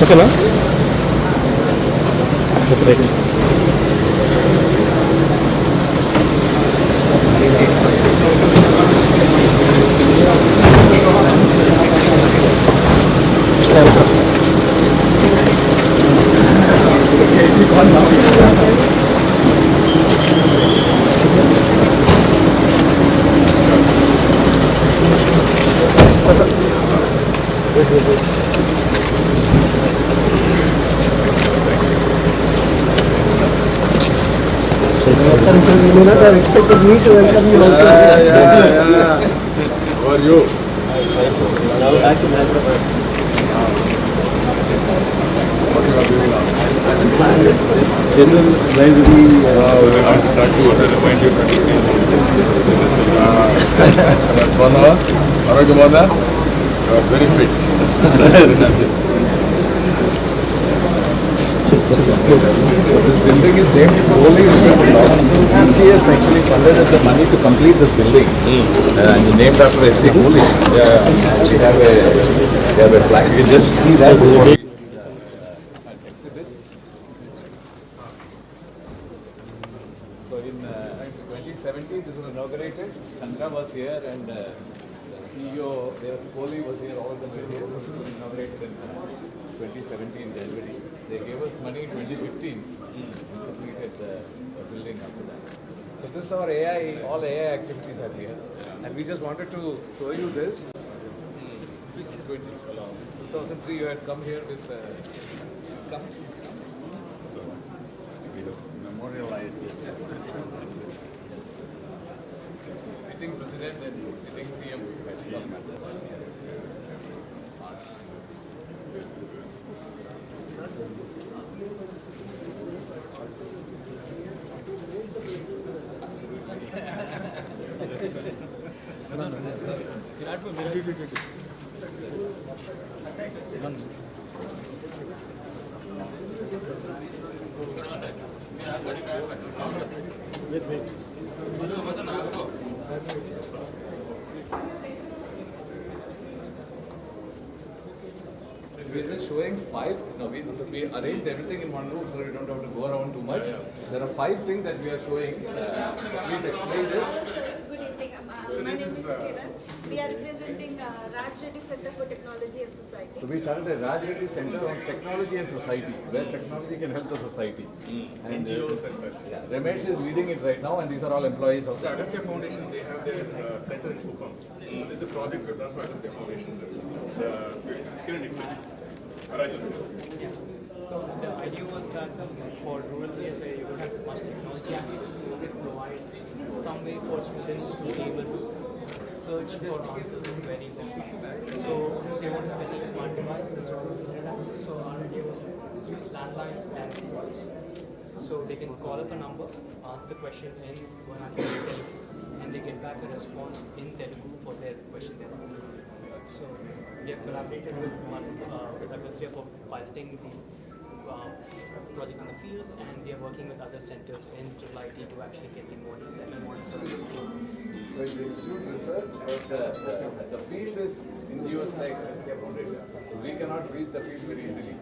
ఓకేనా? Right. You know, they expected me to welcome you also. Yeah. How are you? Now back in Hyderabad. What you are doing now? General library. We want to talk to you. Remind you. Bana, Aragumada, you are very fit. So this building is named only TCS actually funded the money to complete this building and named after FC Kohli. We have a plaque. You can just see that. So in 2017 this was inaugurated. Chandra was here and the CEO, Kohli was here, all of them were here. So this was inaugurated in 2017 January. They gave us money in 2015 and completed the building after that. So this is our AI, all AI activities are here. And we just wanted to show you this. 2003 you had come here with, please come. So we have memorialized this. Yes. Sitting President and sitting CM. We're just showing five. No, we arranged everything in one room so you don't have to go around too much. There are 5 things that we are showing. Please explain this. Good evening. My name is Kiran. We are representing Raj Reddy Center for Technology and Society. So we started a Raj Reddy Center on Technology and Society, where technology can help the society. And NGOs and such. yeah, Ramesh is leading it right now, and these are all employees of. So Agastya Foundation, they have their center in Kupam. This is a project we've done for Agastya Foundation, sir. Kiran, explain. Raju, please. So the idea was that for rural areas where you don't have much technology access, we wanted to provide some way for students to be able to search for answers in very long. So since they won't have any smart devices or internet access, so our idea was to use landlines and voice. So they can call up a number, ask the question in Telugu, and they get back a response in Telugu for their question they're asking. So we have collaborated with Agastya for piloting the project in the field, and we are working with other centers in July to actually get the models and the models for the field. So in the institute research, but the field is NGOs like Agastya Foundation. So we cannot reach the field very easily.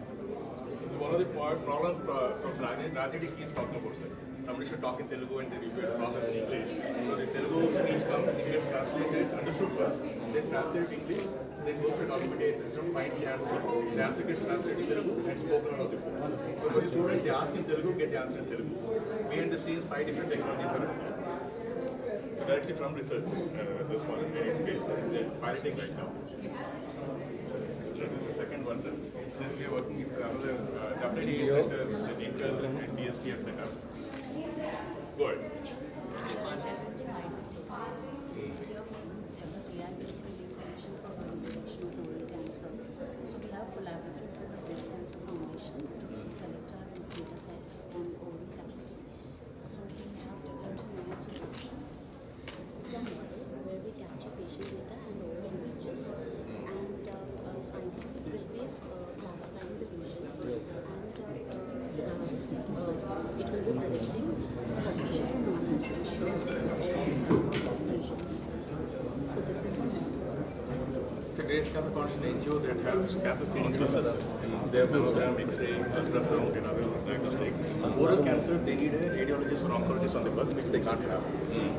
So one of the problems Prof. Rajedi keeps talking about, sir. Somebody should talk in Telugu and then you get process in English. So the Telugu speech comes, it gets translated, understood first, then translated to English, then goes to a documentation system, finds the answer gets translated in Telugu and spoken out of the phone. So for the student, they ask in Telugu, get the answer in Telugu. Behind the scenes, 5 different technologies are at work. So directly from research, this one is built and they're piloting right now. This is the second one, sir. This we are working with another WDA center, the Intel and DSTF setup. Go ahead. We are presenting Naidu we are making AI-based building solution for early detection of oral cancer. So we have collaborated with the Breast Cancer Foundation to collect our data set on oral cavity. So we have developed an AI solution. This is a model where we capture patient data and oral images, and finally it will be classifying the lesions and it will be predicting suspicious and non-suspicious lesions. So this is the model. So there is breast cancer foundation NGO that has cancer screening buses. They have mammogram, X-ray, ultrasound, and other diagnostics. Oral cancer, they need a radiologist or oncologist on the bus, which they can't have.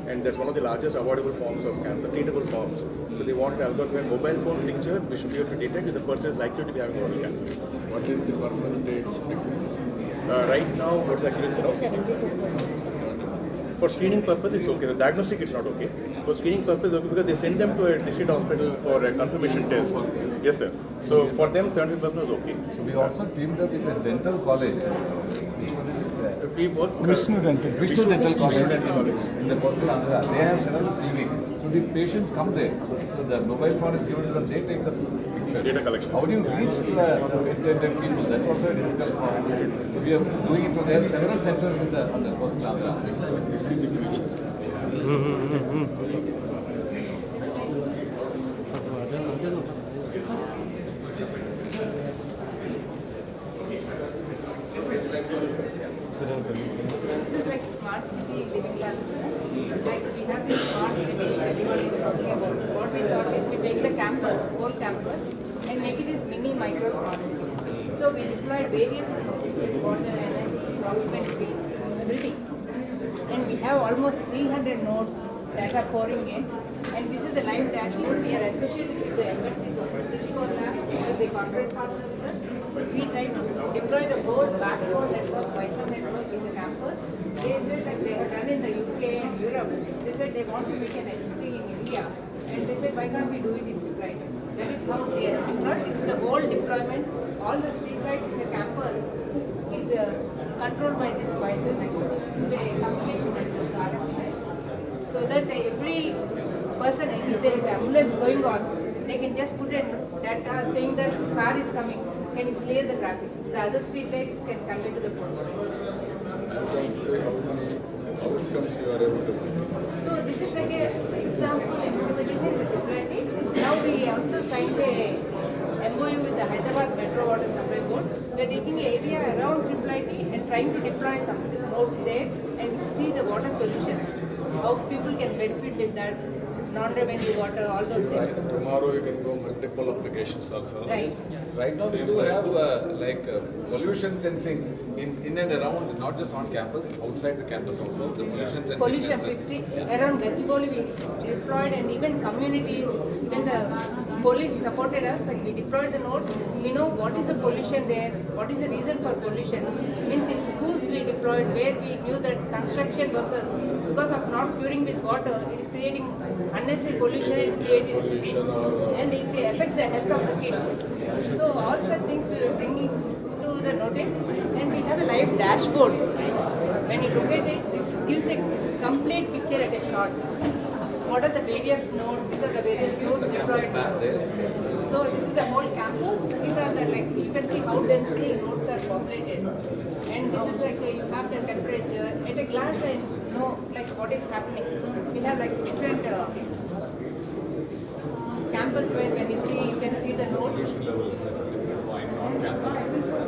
And that's one of the largest avoidable forms of cancer, treatable forms. So they want an algorithm, mobile phone picture, we should be able to detect if the person is likely to be having oral cancer. What is the percentage difference? Right now, what's the accuracy now? 74%. For screening purpose, it's okay. The diagnostic, it's not okay. For screening purpose, okay, because they send them to a district hospital for a confirmation test. Yes, sir. So for them, 70% is okay. So we also teamed up with a dental college. We work. Vishnu Dental College in the coastal Andhra. They have several clinics. So the patients come there. So the mobile phone is given to them. They take the picture. Data collection. How do you reach the intended people? That's also a difficult problem. So we are doing it. So they have several centers in on the coastal Andhra. This is the future. This is like smart city living classes. Like we have this smart city everybody is talking about. What we thought is we take the campus, whole campus, and make it as mini micro smart city. So we deployed various water, energy, occupancy, everything. And we have almost 300 nodes that are pouring in. And this is a live dashboard. We are associated with the MNCs also. Silicon Labs is the corporate partner with us. We try to deploy the whole backbone network, Wi-Fi network in the campus. They said that they have done in the UK and Europe. They said they want to make an entity in India. And they said, why can't we do it in Dubai? That is how they have deployed. This is the whole deployment. All the streetlights in the campus is controlled by this Wi-Fi network. It's a combination network, RF. So that every person, if there is an ambulance going on, they can just put in data saying that car is coming. Can you clear the traffic? The other street lights can convey to the police. Outcomes you are able to do. So this is like an example implementation with society. Now we also signed a MOU with the Hyderabad Metro Water Supply Board. We are taking an area around IIIT and trying to deploy some of the nodes there and see the water solutions. How people can benefit with that. Non-revenue water, all those things. Right. Tomorrow you can go multiple applications also. Right. Right now we do have pollution sensing in and around, not just on campus, outside the campus also. The pollution sensing. Pollution sensor. 50 around Gachibowli we deployed, and even communities, even the police supported us. Like we deployed the nodes. We know what is the pollution there, what is the reason for pollution. Means in schools we deployed where we knew that construction workers, because of not curing with water, it is creating unnecessary pollution and creating and it affects the health of the kids. So all such things we were bringing to the notice, and we have a live dashboard. When you look at it, this gives a complete picture at a shot. What are the various nodes? These are the various nodes deployed. So this is the whole campus. These are the you can see how densely nodes are populated. And this is you have the temperature. At a glance I know what is happening. We have different campus where when you see, you can see the nodes.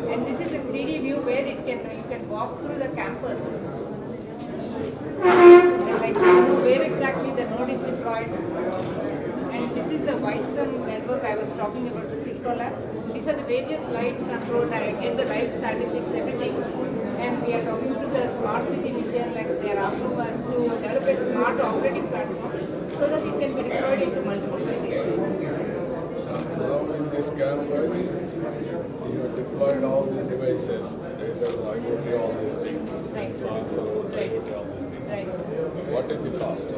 And this is a 3D view where you can walk through the campus. And you know where exactly the node is deployed. And this is the Wi-Fi network I was talking about, the Cisco lab. These are the various lights controlled. I get the live statistics, everything. And we are talking to the smart city mission, they are asking us to develop a smart operating platform so that it can be deployed into multiple cities. Now in this campus, you have deployed all the devices, data, IoT, all these things, sensors, IoT, all these things. Right. What is the cost?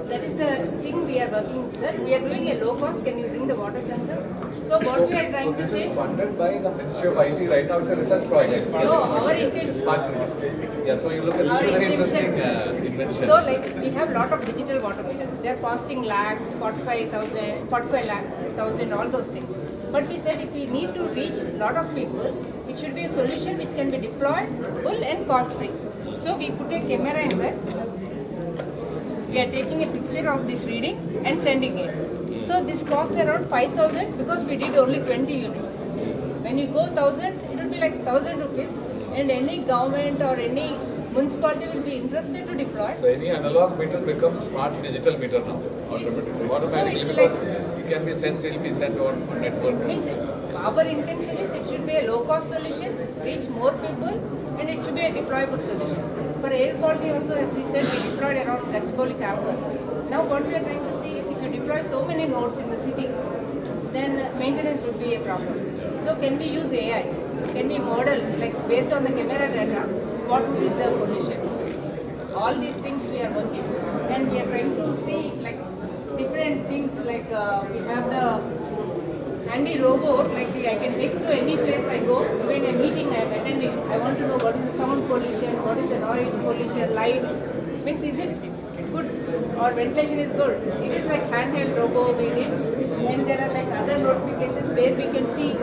That is the thing we are working, sir. We are doing a low cost. Can you bring the water sensor? So what we are trying to This say. is funded by the Ministry of IT. Right now it's a research project. No, our intention. Yeah, so you look at this Our very interesting intention. invention. So we have lot of digital water meters. They are costing lakhs, 45,000, all those things. But we said if we need to reach lot of people, it should be a solution which can be deployed full and cost free. So we put a camera in that. We are taking a picture of this reading and sending it. So this costs around 5,000 because we did only 20 units. When you go thousands, it will be like 1,000 rupees, and any government or any municipality will be interested to deploy. So any analog meter becomes smart digital meter now, automatically. So it will can be sent, it will be sent on network. Means our intention is it should be a low-cost solution, reach more people, and it should be a deployable solution. For air quality also, as we said, we deployed around Gachibowli campus. Now what we are trying to see is if you deploy so many nodes in the city, then maintenance would be a problem. So can we use AI? Can we model, like based on the camera data, what would be the pollution? All these things we are working, and we are trying to see like different things, like we have the handy robot, like I can take to any place I go, even a meeting I am attending, I want to know what is the sound pollution, what is the noise pollution, light, means is it good or ventilation is good. It is like handheld robot we did, and there are like other notifications where we can see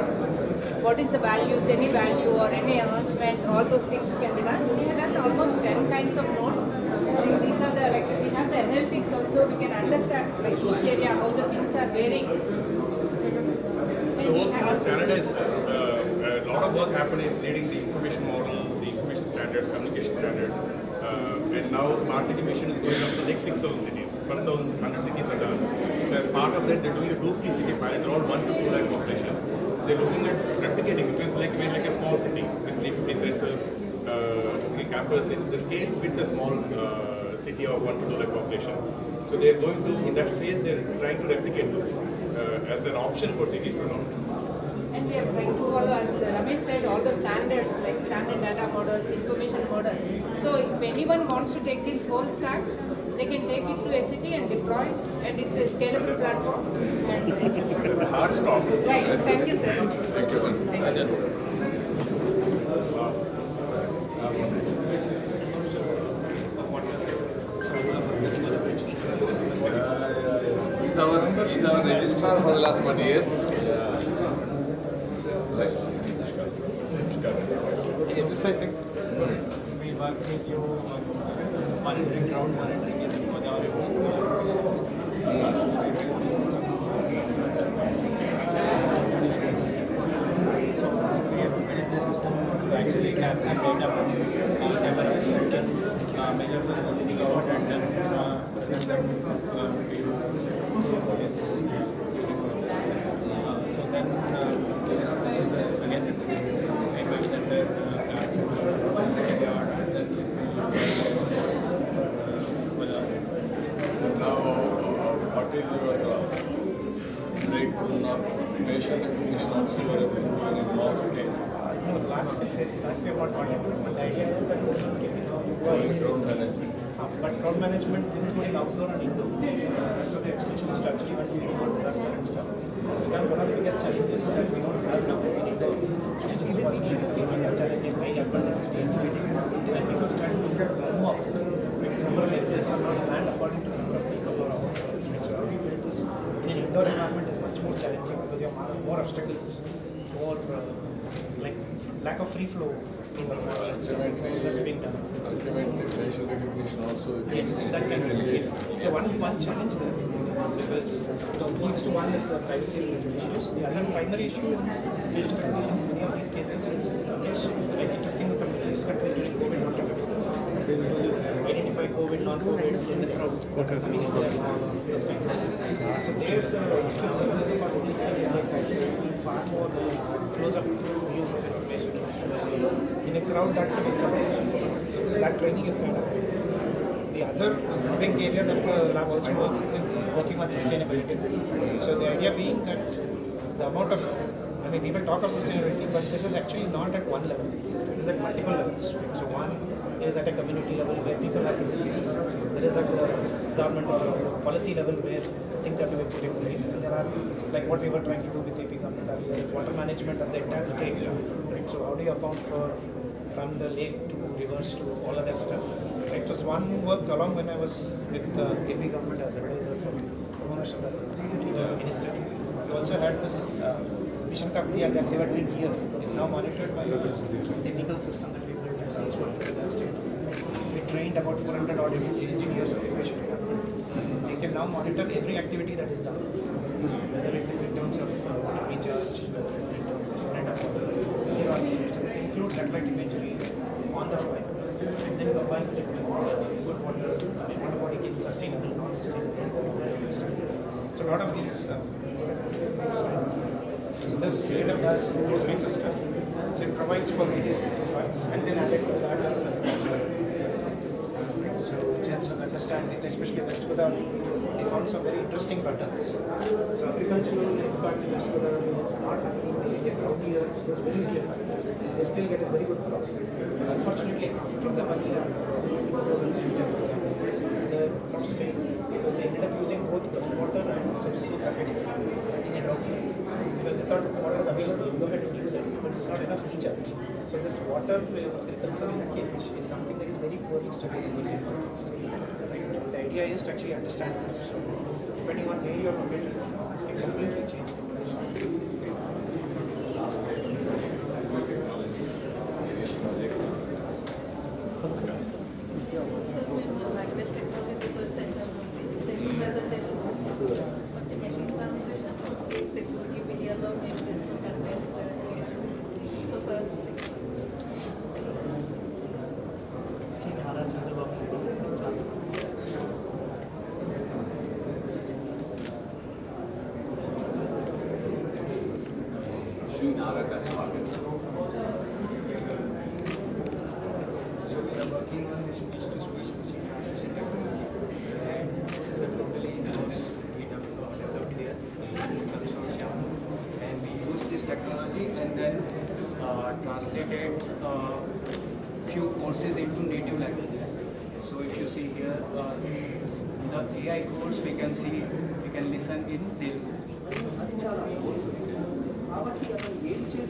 what is the values, any value or any announcement, all those things can be done. We have done almost 10 kinds of nodes. Like these are the, like we have the analytics also, we can understand like each area, how the things are varying. The whole thing is standardized. A lot of work happened in creating the information model, the information standards, communication standards. And now Smart City mission is going up to the next 6,000 cities. 1,100 cities are done. So as part of that, they're doing a 250 city pilot. They're all 1 to 2 lakh population. They're looking at replicating. It is like a small city with 350 sensors, 3 campus. The scale fits a small city of 1 to 2 lakh population. So they're going to, in that phase, they're trying to replicate this as an option for cities to know. And we are trying to follow, as Ramesh said, all the standards like standard data models, information model. So if anyone wants to take this whole stack, they can take it to a city and deploy, and it's a scalable platform. It's a hard stop. Right, thank you, sir. Thank you, Rajan. He's our registrar for the last 1 year. This I think we work with you on monitoring, ground monitoring and on our so we have built the system to actually capture data from cameras and then measure the quality of it and then bring them to you. So then this is again a map that where Now, what is your breakthrough of facial recognition also you are able to do in large scale? No, large scale face that we have not got it, but the idea is that this will give it Crowd management. but crowd management, including outdoor and indoor. Rest of the extension is to actually when we report disaster and stuff. Then one of the biggest challenges that we don't have now in India, which is what's the challenge in high abundance, is that people start to move up. The number of exits are not planned according to the number of people who are out. So how do you build this in an indoor environment is much more challenging because you have more obstacles, more like lack of free flow. That's being done. Ultimately, facial recognition also Yes, that can be one challenge there because it leads to one is the privacy issues. The other primary issue is facial recognition in many of these cases is which like interesting in some Middle East countries during COVID not to identify COVID, non-COVID in the crowd coming in there and all of those kinds of stuff. So there the issues about these things far more close-up views of information. In a crowd, that's a big challenge. That training is kind of the other big area that the lab also works is in working on sustainability. So the idea being that the amount of, I mean, people talk of sustainability, but this is actually not at one level. It is at multiple levels. So one is at a community level where people have to do things. There is at the government or policy level where things have to be put in place. And there are, like what we were trying to do with AP government earlier, is water management of the entire state. Right? So how do you account for from the lake to rivers to all of that stuff? Right? It was one work along when I was with AP government as advisor from the minister. We also had this Mission Kaktiya that they were doing here is now monitored by a technical system that we built and transferred to the state. We trained about 400 odd engineers of information department. They can now monitor every activity that is done, whether it is in terms of water recharge, whether in terms of spread of water. This includes satellite imagery on the fly, and then combines it with good water, water body is sustainable, non-sustainable. So a lot of these because CAW does those kinds of stuff. So it provides for various parts, and then added to that is so it helps us understand, especially West Godavari, they found some very interesting patterns. So agricultural impact in West Godavari is not happening in the area. Out here, it was very clear. They still get a very good crop. But unfortunately, after the Manila, the crops failed because they ended up using both the water and surface in a drought year. Because they thought water is available, go ahead and use it, but it's not enough recharge. So this water agriculture linkage is something that is very poorly studied in the Indian context. Right? The idea is to actually understand them. So depending on where you are located, this can completely change the population. Language Technology Research Center presentation system, machine translation, Wikipedia law, this content creation. So first, working on this speech-to-speech machine translation technology, and this is a totally in-house we developed here in terms of Shyam, and we use this technology and then translated few courses into native languages. So if you see here, the AI course we can see, we can listen in Telugu. Originally it was in English.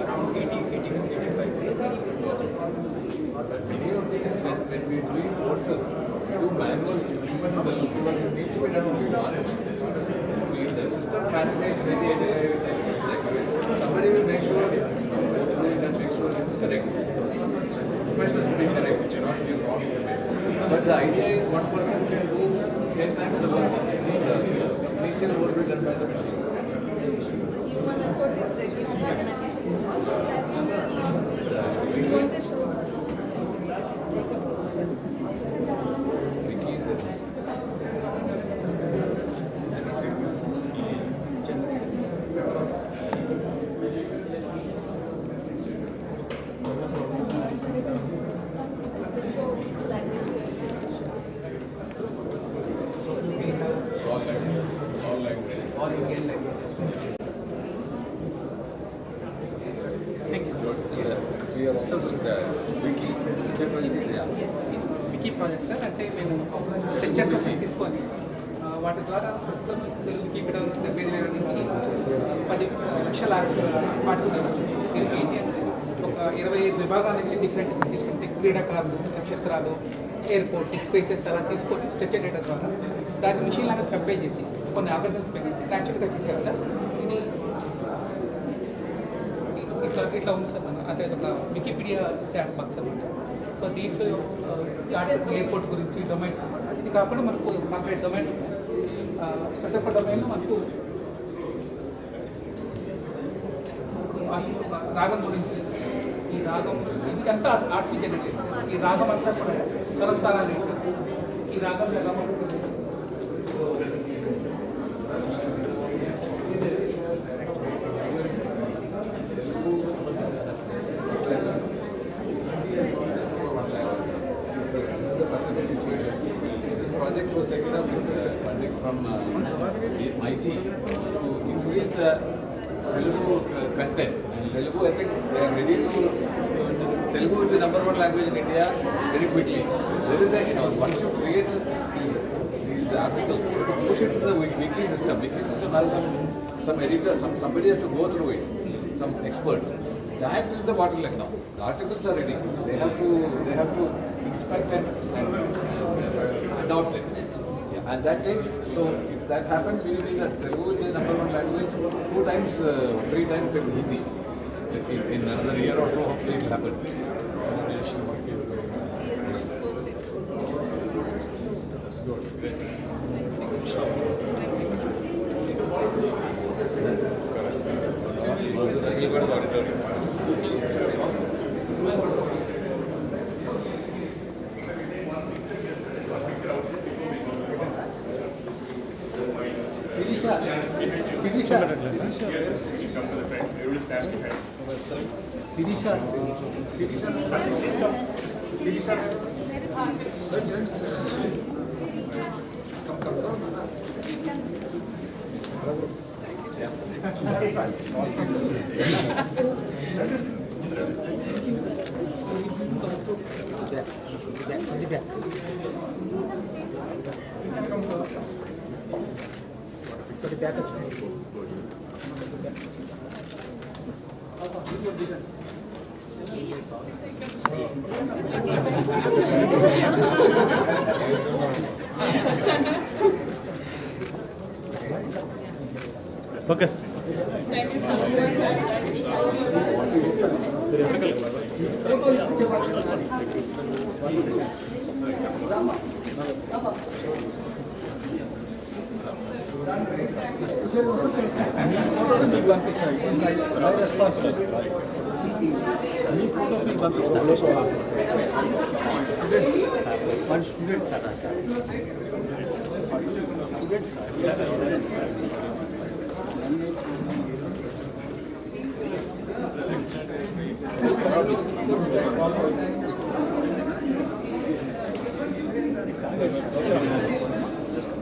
Around 85. But many of these, when we do courses, do manual, even in the local, you need to be done with knowledge. The system translates somebody will make sure it's correct. Specialist will be correct, it should not be wrong information. But the idea is one person can do 10 times the work. The initial work will be done by the machine. human effort is reduced immensely. We want to show Wiki is there. which language we All languages. All Indian languages. Thanks. We are also the wiki. Wiki project sir, అంటే మేము structures వచ్చి తీసుకొని వాటి ద్వారా ప్రస్తుతం Wikipedia 70,000 నుంచి 10 లక్షల వాడుతున్నారు. దీనికి ఏంటి అంటే ఒక 25 విభాగాల నుంచి డిఫరెంట్ తీసుకుంటే క్రీడాకారులు, నక్షత్రాలు, ఎయిర్పోర్ట్, స్పేసెస్ అలా తీసుకొని స్ట్రక్చర్ డేటా ద్వారా దాన్ని మిషన్ లాగా కంపేర్ చేసి కొన్ని ఆల్గరిథమ్స్ ఉపయోగించి న్యాచురల్గా చేశారు సార్. ఇది ఇట్లా ఉంది సార్. మన అంటే ఒక వికీపీడియా శాట్ బాక్స్ అనమాట. సో దీంట్లో ఎయిర్పోర్ట్ గురించి డొమైన్స్ అనమాట. ఇది కాకుండా మనకు 48 డొమైన్స్ ప్రతి ఒక్క డొమైన్లో మనకు రాగం గురించి, ఈ రాగం ఇది అంతా ఆర్టిఫిషియల్ జనరేటెడ్. ఈ రాగం అంతా కూడా స్వరస్థానాలు ఏంటి, ఈ రాగం ఎలా ఉంటుంది, Project was taken up with funding from my team to increase the Telugu content. And Telugu, I think they are ready to. Telugu will be #1 language in India very quickly. There is a, once you create these articles, push it to the wiki system. Wiki system has some editor, somebody has to go through it, some experts. That is the bottleneck now. The articles are ready. They have to inspect and adopt it. Yeah. And that takes, so if that happens, we will be that Telugu will be the #1 language 2 times, 3 times in Hindi. In another year or so, hopefully it will happen. That's good. Great. That's correct. Yes, you come to the front. Everybody stands behind. Please come. Focus.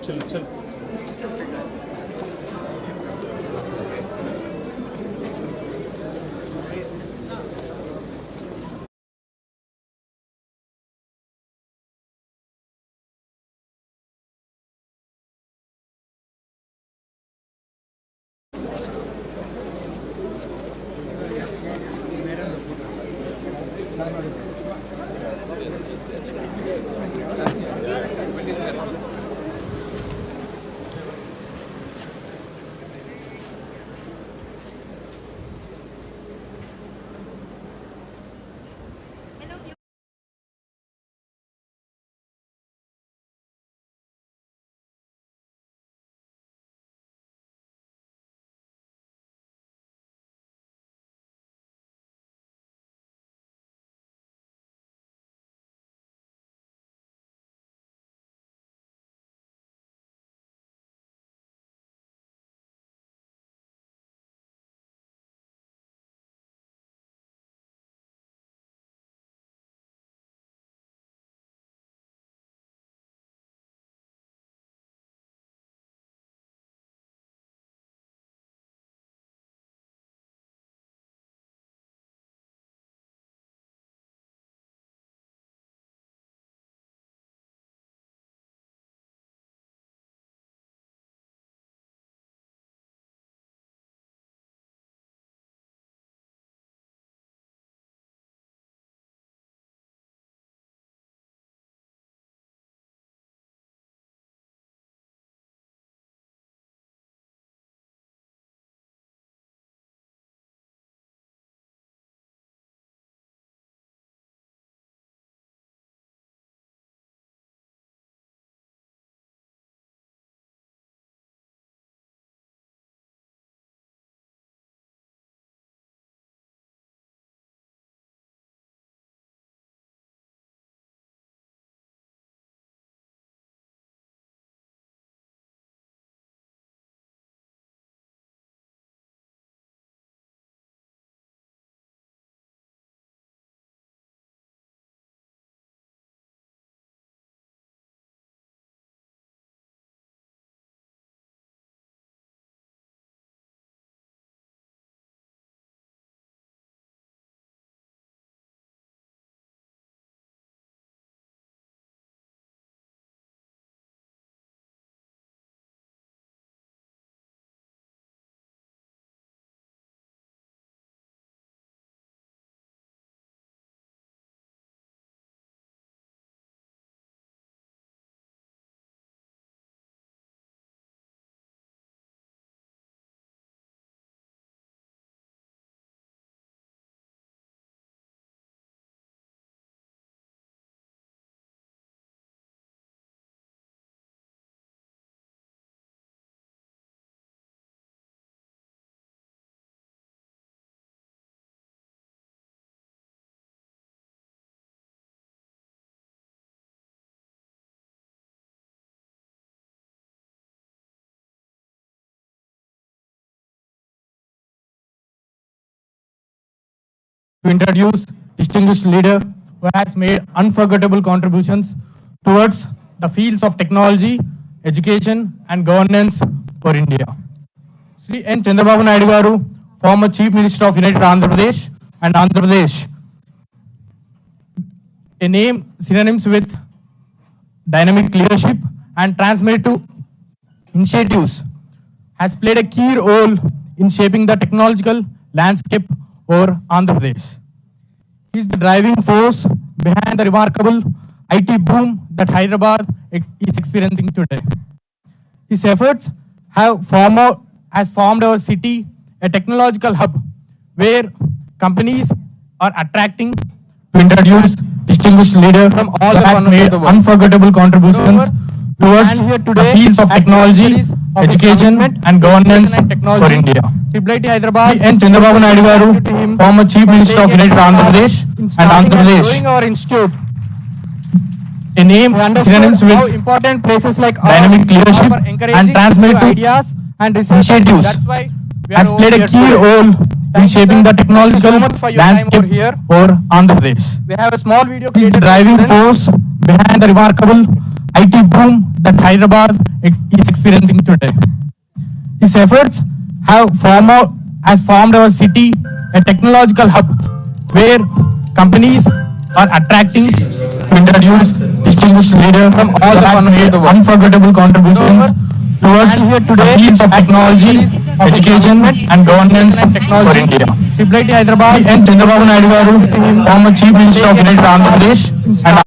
Chill, chill. to introduce distinguished leader who has made unforgettable contributions towards the fields of technology, education and governance for India. Sri N. Chandrababu Naidu garu, former Chief Minister of United Andhra Pradesh and Andhra Pradesh, a name synonyms with dynamic leadership and transformative initiatives, has played a key role in shaping the technological landscape over Andhra Pradesh. He is the driving force behind the remarkable IT boom that Hyderabad is experiencing today. His efforts have formed our city a technological hub where companies are attracting to introduce distinguished leaders from all the corners of the world. Unforgettable contributions towards the fields of technology, education and governance for India. Hyderabad and Chandrababu Naidu garu, former Chief Minister of United Andhra Pradesh and Andhra Pradesh, our institute, a name synonyms with important places like dynamic leadership and transformative ideas and initiatives, has played a key role in shaping the technological landscape here over Andhra Pradesh. We have a small video. He is the driving force behind the remarkable IT boom that Hyderabad is experiencing today. His efforts have formed our city a technological hub where companies are attracting to introduce distinguished leaders from all the corners of the world. Unforgettable contributions towards the fields of technology, education and governance for India. Hyderabad and Chandrababu Naidu garu, former Chief Minister of United Andhra Pradesh and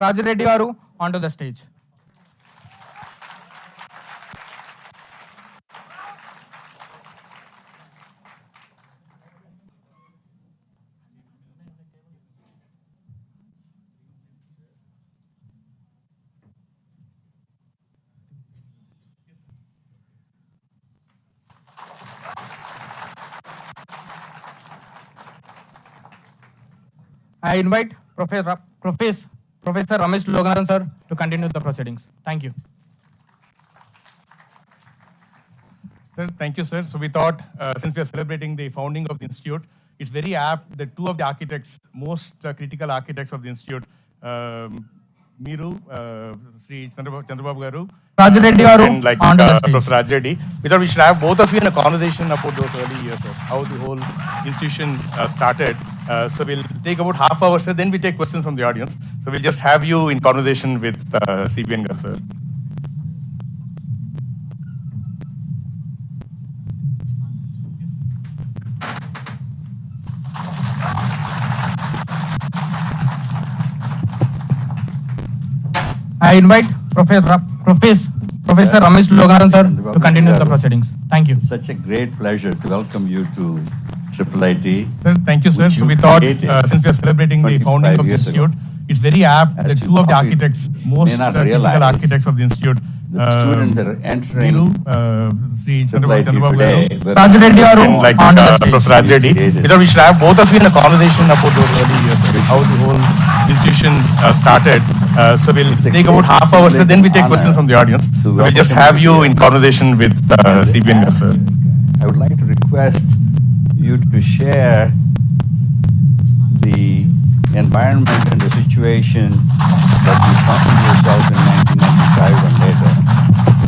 Raju Reddy garu onto the stage. I invite Professor Ramesh Loganathan sir to continue the proceedings. Thank you. Sir, thank you, sir. So we thought, since we are celebrating the founding of the institute, it's very apt that two of the architects, most critical architects of the institute, Miru, Sri Chandrababu garu, Raju Reddy garu and like onto the stage. Professor Raju Reddy. We thought we should have both of you in a conversation about those early years, sir, how the whole institution started. So we'll take about half hour, sir, then we take questions from the audience. So we'll just have you in conversation with CBN garu, sir. I invite Professor Ramesh Loganathan sir to continue the proceedings. Thank you. Such a great pleasure to welcome you to IIIT. Sir, thank you, sir. So we thought, since we are celebrating the founding of the institute, it's very apt that two of the architects, most critical architects of the institute, the students that are entering Sri IIIT Chandrababu today, garu, Raju Reddy garu and like onto the stage. Professor Raju Reddy. We thought we should have both of you in a conversation about those early years, sir, how the whole institution started. So we'll take about half hour, sir, then we take questions from the audience. So we'll just have you in conversation with CBN garu, sir. I would like to request you to share the environment and the situation that you found yourself in 1995 and later,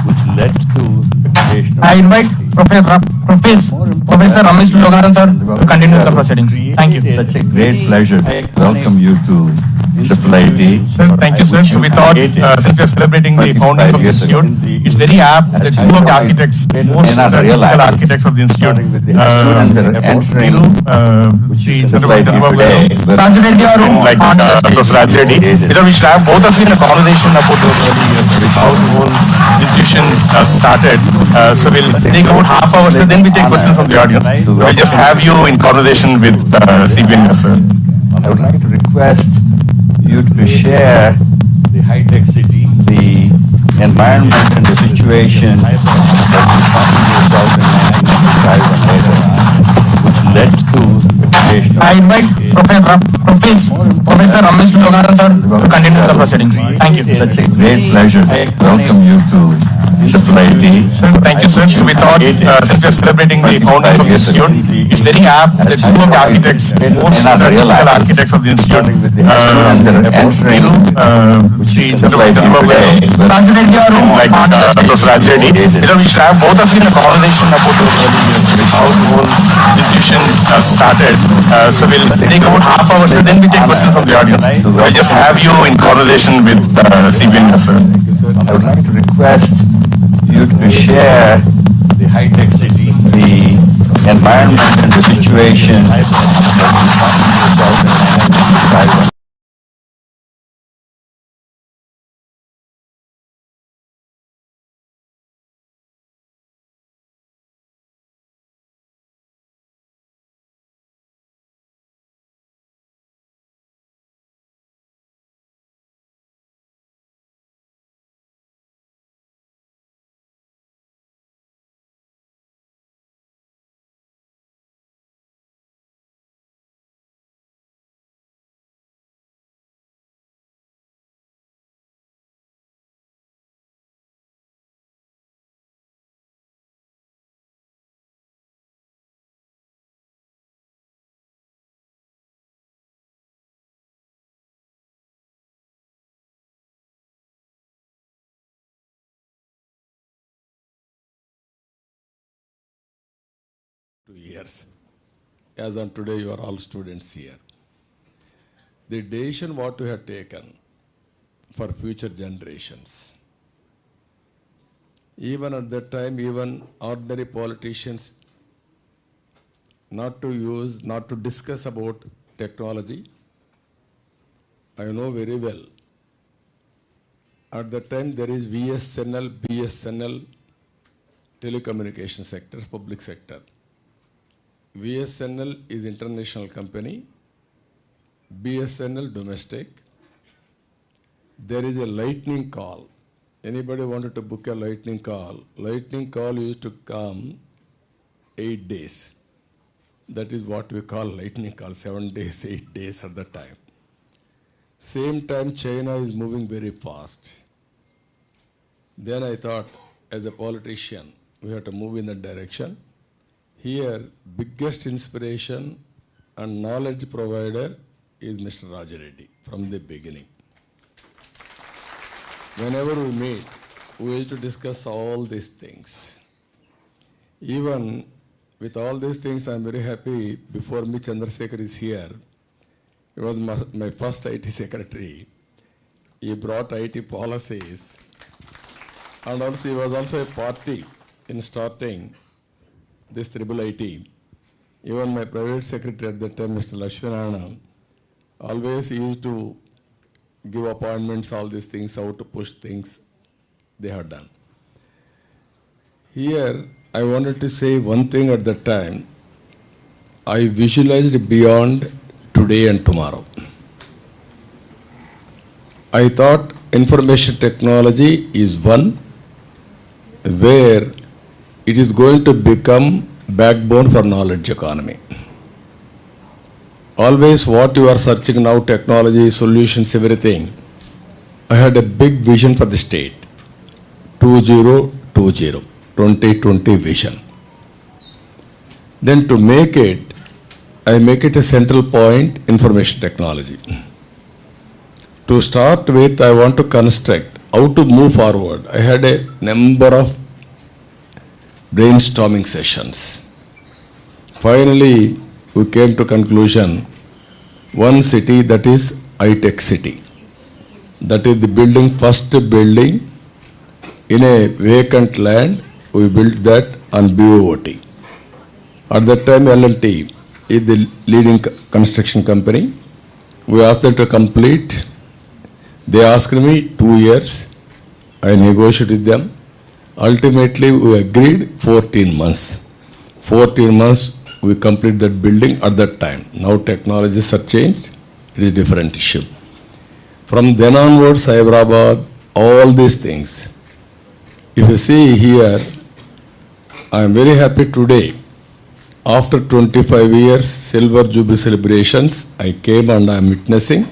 which led to the creation of I invite Professor Ramesh Loganathan sir to continue the proceedings. Thank you. Such a great pleasure to welcome you to Triple Thank you, sir. So we thought, since we are celebrating the founding of the institute, it's very apt that two of the architects, most technical architects of the institute, Sri Chandrababu, like Professor Rajreddy, we should have both of you in a conversation about how the whole institution started. So we'll take about half hour, so then we take questions from the audience. So we'll just have you in conversation with CBN, sir. I would like to request you to share the high-tech city, the environment and the situation that you found yourself in 1995 and later on, which led to the creation of... I invite Professor Ramesh Logaran sir to continue the proceedings. Thank you. It's such a great pleasure to welcome you to Triple Thank you, sir. So we thought, since we are celebrating the founding of the institute, it's very apt that two of the architects, most technical architects of the institute, Sri Chandrababu, like Professor Rajreddy, we should have both of you in a conversation about how the whole institution started. So we'll take about half hour, so then we take questions from the audience. So we'll just have you in conversation with CBN, sir. I would like to request you to share the high-tech city, the environment and the situation that you found yourself in 1995. Years. As on today, you are all students here. The decision what we have taken for future generations. Even at that time, even ordinary politicians not to discuss about technology. I know very well. At that time, there is VSNL, BSNL, telecommunication sector, public sector. VSNL is international company, BSNL domestic. There is a lightning call. Anybody wanted to book a lightning call? Lightning call used to come 8 days. That is what we call lightning call, 7 days, 8 days at the time. Same time China is moving very fast. Then I thought, as a politician, we have to move in that direction. Here, biggest inspiration and knowledge provider is Mr. Rajreddy from the beginning. Whenever we meet, we used to discuss all these things. Even with all these things, I'm very happy. Before me, Chandrasekhar is here. He was my first IT secretary. He brought IT policies. And also, he was also a party in starting this triple IT. Even my private secretary at that time, Mr. Lakshmanarana, always used to give appointments, all these things, how to push things they have done. Here, I wanted to say one thing at that time. I visualized beyond today and tomorrow. I thought information technology is one where it is going to become backbone for knowledge economy. Always what you are searching now, technology, solutions, everything. I had a big vision for the state. 2020 vision. Then to make it, I make it a central point, information technology. To start with, I want to construct how to move forward. I had a number of brainstorming sessions. Finally, we came to conclusion, one city, that is high-tech city. That is the building, first building in a vacant land. We built that on BOT. At that time, L&T is the leading construction company. We asked them to complete. They asked me 2 years. I negotiated with them. Ultimately, we agreed 14 months. 14 months, we completed that building at that time. Now technologies have changed. It is a different issue. From then onwards, Hyderabad, all these things. If you see here, I am very happy today. After 25 years, Silver Jubilee celebrations, I came and I am witnessing.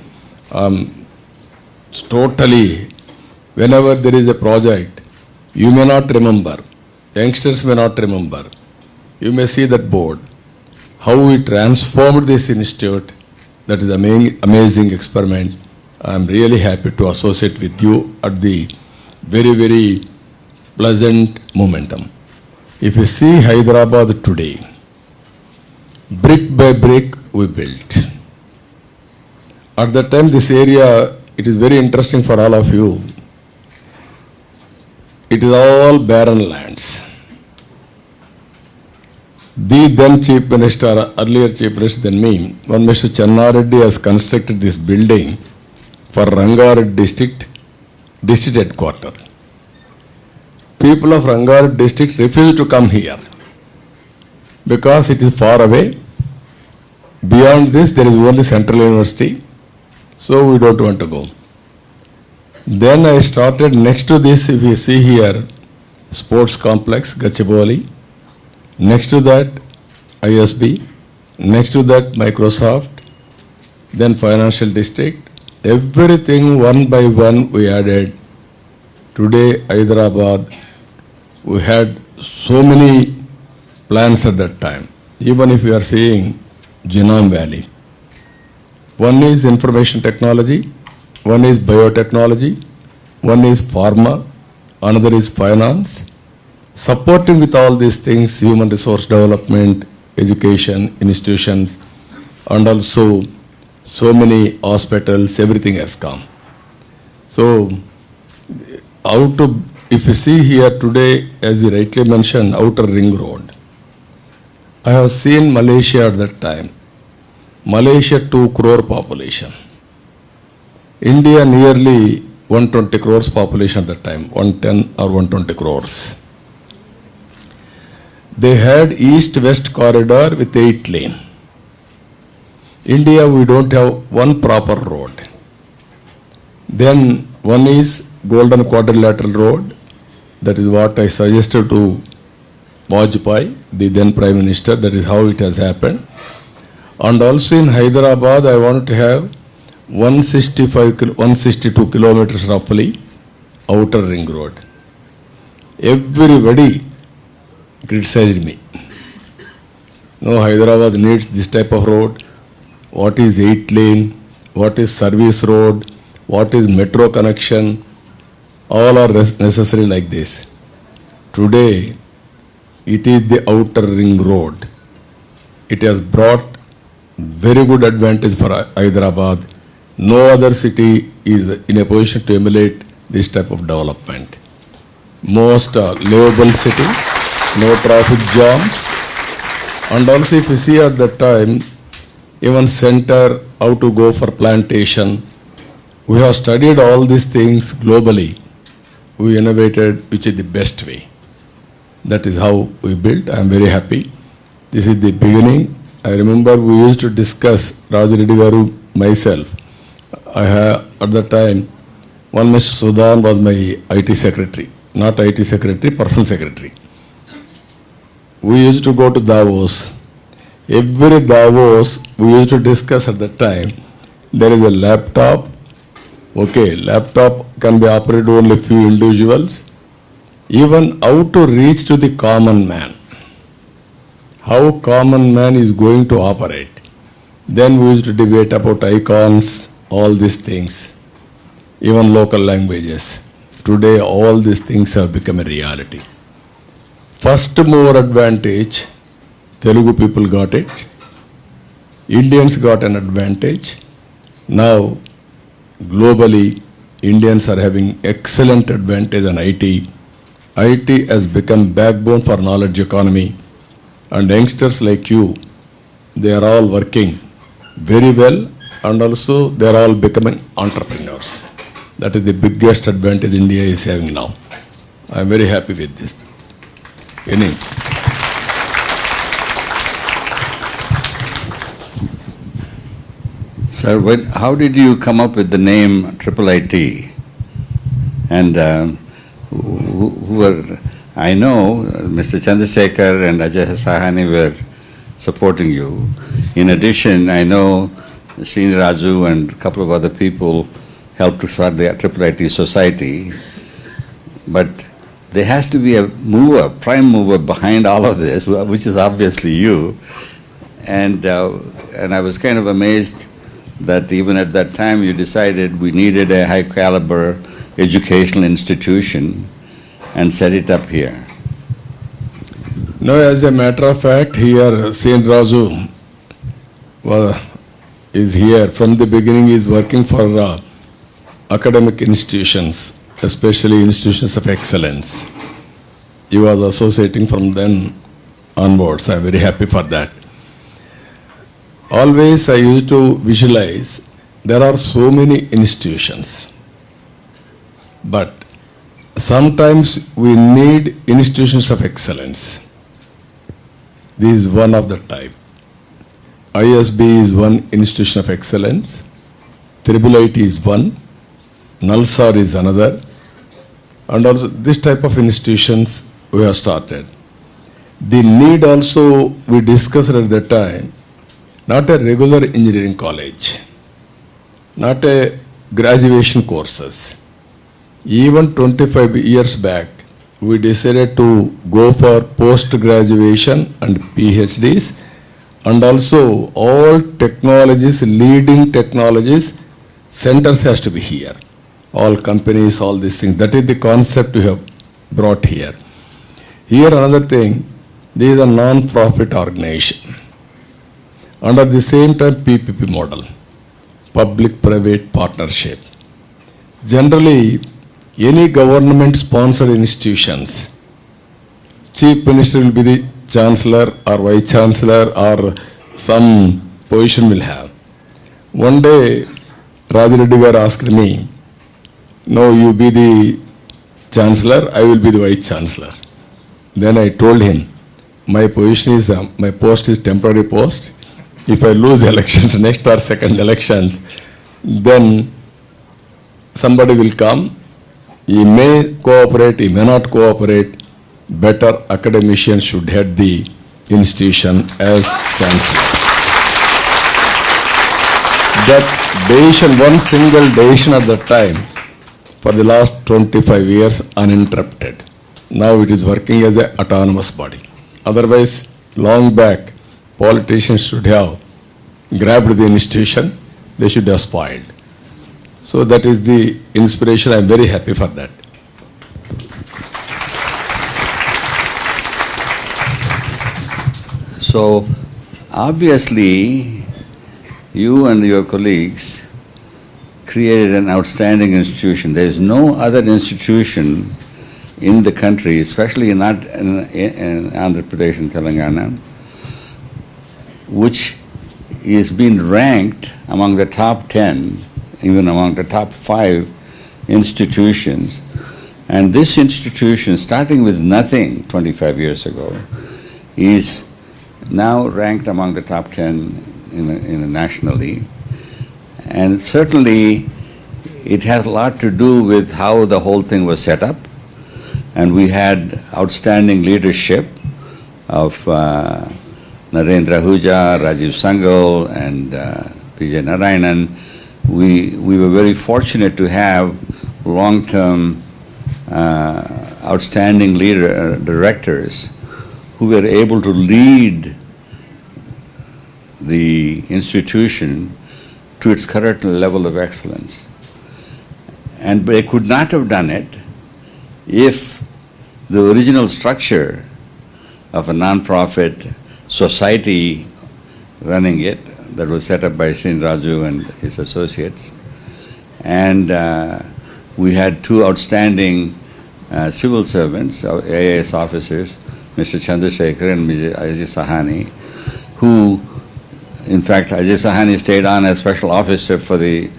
Totally, whenever there is a project, you may not remember, youngsters may not remember. You may see that board, how we transformed this institute. That is amazing experiment. I am really happy to associate with you at the very, very pleasant momentum. If you see Hyderabad today, brick by brick we built. At that time, this area, it is very interesting for all of you. It is all barren lands. The then Chief Minister, earlier Chief Minister than me, one Mr. Chandrababu has constructed this building for Rangareddy district headquarters. People of Rangareddy district refuse to come here because it is far away. Beyond this, there is only Central University, so we don't want to go. Then I started next to this, if you see here, sports complex, Gachibowli. Next to that, ISB. Next to that, Microsoft. Then financial district. Everything one by one we added. Today, Hyderabad, we had so many plans at that time. Even if we are seeing Genome Valley. One is information technology, one is biotechnology, one is pharma, another is finance. Supporting with all these things, human resource development, education, institutions, and also so many hospitals, everything has come. So, if you see here today, as you rightly mentioned, outer ring road. I have seen Malaysia at that time. Malaysia 2 crore population. India nearly 120 crores population at that time, 110 or 120 crores. They had east-west corridor with 8 lane. India, we don't have one proper road. Then one is Golden Quadrilateral Road. That is what I suggested to Vajpayee, the then Prime Minister. That is how it has happened. And also in Hyderabad, I wanted to have 162 kilometers roughly outer ring road. Everybody criticized me. No, Hyderabad needs this type of road. What is 8 lane? What is service road? What is metro connection? All are necessary like this. Today, it is the outer ring road. It has brought very good advantage for Hyderabad. No other city is in a position to emulate this type of development. Most livable city, no traffic jams. And also if you see at that time, even center, how to go for plantation. We have studied all these things globally. We innovated which is the best way. That is how we built. I am very happy. This is the beginning. I remember we used to discuss, Raju Reddy Garu, myself. At that time, one Mr. Sudan was my IT secretary. Not IT secretary, personal secretary. We used to go to Davos. Every Davos, we used to discuss at that time, there is a laptop. Okay, laptop can be operated only few individuals. Even how to reach to the common man. How common man is going to operate. Then we used to debate about icons, all these things, even local languages. Today, all these things have become a reality. First mover advantage, Telugu people got it. Indians got an advantage. Now, globally, Indians are having excellent advantage on IT. IT has become backbone for knowledge economy, and youngsters like you, they are all working very well, and also they are all becoming entrepreneurs. That is the biggest advantage India is having now. I am very happy with this. Any? Sir, how did you come up with the name Triple IT? And who were, I know Mr. Chandrasekhar and Ajay Sahani were supporting you. In addition, I know Chandrababu and a couple of other people helped to start the Triple IT Society. But there has to be a mover, prime mover behind all of this, which is obviously you. And I was kind of amazed that even at that time you decided we needed a high caliber educational institution and set it up here. No, as a matter of fact, here Chandrababu is here. From the beginning, he is working for academic institutions, especially institutions of excellence. He was associating from then onwards. I am very happy for that. Always I used to visualize there are so many institutions, but sometimes we need institutions of excellence. This is one of the type. ISB is one institution of excellence, Triple IT is one, NALSAR is another, and also this type of institutions we have started. The need also we discussed at that time, not a regular engineering college, not a graduation courses. Even 25 years back, we decided to go for post-graduation and PhDs, and also all technologies, leading technologies, centers has to be here. All companies, all these things. That is the concept we have brought here. Here another thing, this is a non-profit organization. Under the same time PPP model, public-private partnership. Generally, any government-sponsored institutions, Chief Minister will be the Chancellor or Vice Chancellor or some position will have. One day, Raj Reddy Garu asked me, no, you be the Chancellor, I will be the Vice Chancellor. Then I told him, my position is, my post is temporary post. If I lose elections, next or second elections, then somebody will come. He may cooperate, he may not cooperate. Better academicians should head the institution as Chancellor. That decision, one single decision at that time, for the last 25 years uninterrupted. Now it is working as an autonomous body. Otherwise, long back, politicians should have grabbed the institution, they should have spoiled. So that is the inspiration. I am very happy for that. So obviously, you and your colleagues created an outstanding institution. There is no other institution in the country, especially not in Andhra Pradesh and Telangana, which is being ranked among the top 10, even among the top 5 institutions. And this institution, starting with nothing 25 years ago, is now ranked among the top 10 nationally. And certainly it has a lot to do with how the whole thing was set up. And we had outstanding leadership of Narendra Huja, Rajiv Sangal, and P.J. Narayanan. We were very fortunate to have long-term outstanding directors who were able to lead the institution to its current level of excellence. And they could not have done it if the original structure of a non-profit society running it that was set up by Chandrababu and his associates And we had two outstanding civil servants, AIS officers, Mr. Chandrasekhar and Mr. Ajay Sahani, who, in fact, Ajay Sahani stayed on as special officer for the